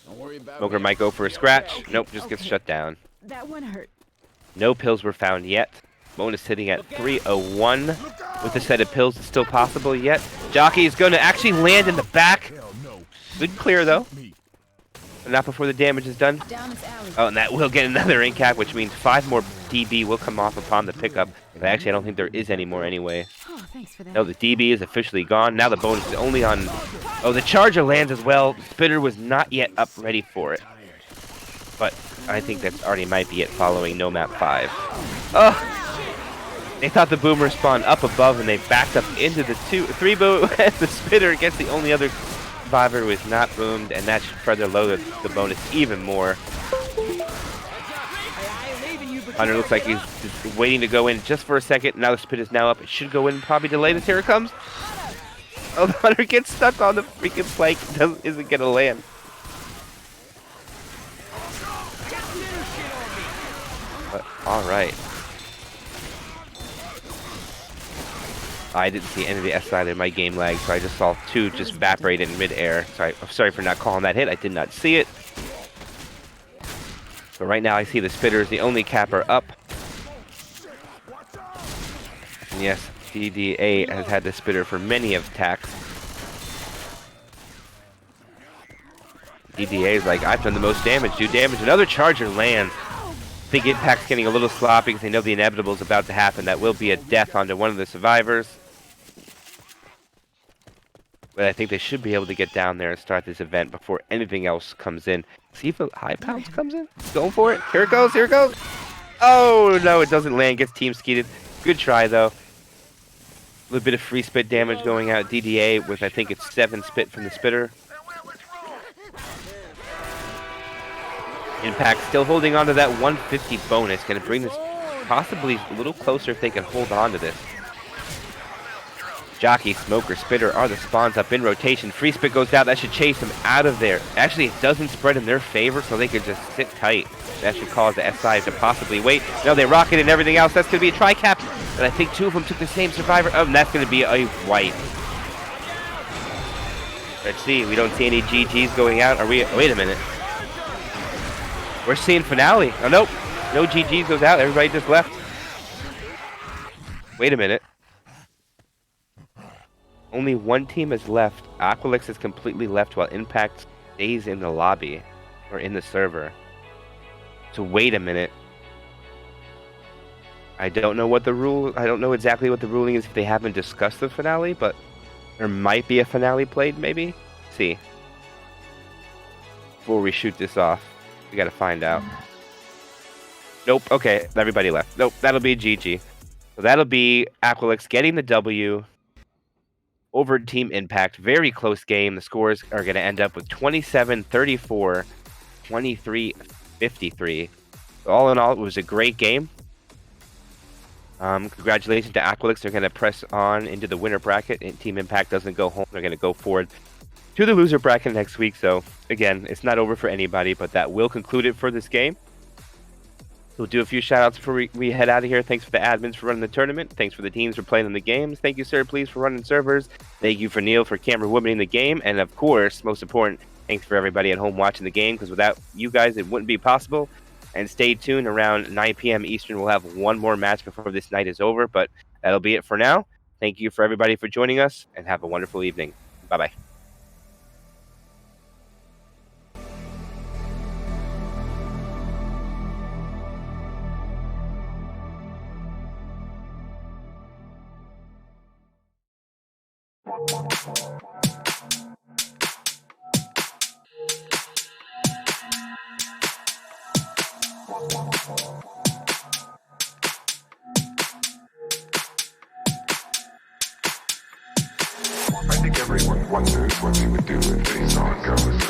Don't worry about Smoker me. might go for a scratch. Okay, Nope, just gets okay. shut down. That one hurt. No pills were found yet. Bonus sitting at 301 with a set of pills that's still possible yet. Jockey is going to actually land in the back. Hell no. Good clear though. Me. But not before the damage is done. Down its alley. Oh, and that will get another incap, which means 5 more DB will come off upon the pickup. But actually, I don't think there is any more anyway. Oh, thanks for that. No, the DB is officially gone. Now the bonus is only on... Oh, the charger lands as well. Spitter was not yet up ready for it. But I think that's already might be it following No Map 5. Oh! They thought the boomer spawned up above and they backed up into the 3 boom. And the spitter gets the only other survivor who is not boomed, and that should further load the bonus even more. Hunter looks like he's just waiting to go in just for a second. Now the spit is now up. It should go in, probably delay this. Here it comes. Oh, the hunter gets stuck on the freaking plank. Isn't gonna land. But, all right. I didn't see any of the S side in my game lag, so I just saw 2 just evaporate in midair. So I'm sorry for not calling that hit. I did not see it. But right now I see the spitter is the only capper up. And yes, DDA has had the spitter for many of attacks. DDA is like, I've done the most damage, do damage. Another charger lands. I think Impact's getting a little sloppy because they know the inevitable is about to happen. That will be a death onto one of the survivors. But I think they should be able to get down there and start this event before anything else comes in. See if a high pounce comes in. Going for it. Here it goes. Here it goes. Oh, no, it doesn't land. Gets team skeeted. Good try, though. A little bit of free spit damage going out. DDA with, I think it's 7 spit from the spitter. Impact still holding on to that 150 bonus. Going to bring this possibly a little closer if they can hold on to this. Jockey, Smoker, Spitter are the spawns up in rotation. Free spit goes out. That should chase them out of there. Actually, it doesn't spread in their favor, so they could just sit tight. That should cause the SI to possibly wait. No, they rocket and everything else. That's going to be a tri-cap. And I think 2 of them took the same survivor. Oh, and that's going to be a wipe. Let's see. We don't see any GGs going out. Are we? Wait a minute. We're seeing finale. Oh, nope. No GGs goes out. Everybody just left. Wait a minute. Only 1 team is left. Aquilax is completely left while Impact stays in the lobby or in the server. So wait a minute. I don't know what the rule. I don't know exactly what the ruling is if they haven't discussed the finale, but there might be a finale played. Maybe. Let's see. Before we shoot this off, we got to find out. Nope. Okay, everybody left. Nope. That'll be GG. So that'll be Aquilax getting the W over Team Impact. Very close game. The scores are going to end up with 27-34, 23-53. So all in all, it was a great game. Congratulations to Aquilax. They're going to press on into the winner bracket, and Team Impact doesn't go home. They're going to go forward to the loser bracket next week. So again, it's not over for anybody, but that will conclude it for this game. We'll do a few shout-outs before we head out of here. Thanks for the admins for running the tournament. Thanks for the teams for playing in the games. Thank you, Sir Please, for running servers. Thank you for Neil for camera womaning the game. And of course, most important, thanks for everybody at home watching the game, because without you guys, it wouldn't be possible. And stay tuned. Around 9 p.m. Eastern, we'll have one more match before this night is over. But that'll be it for now. Thank you for everybody for joining us, and have a wonderful evening. Bye-bye. I think everyone wonders what they would do if they saw a ghost.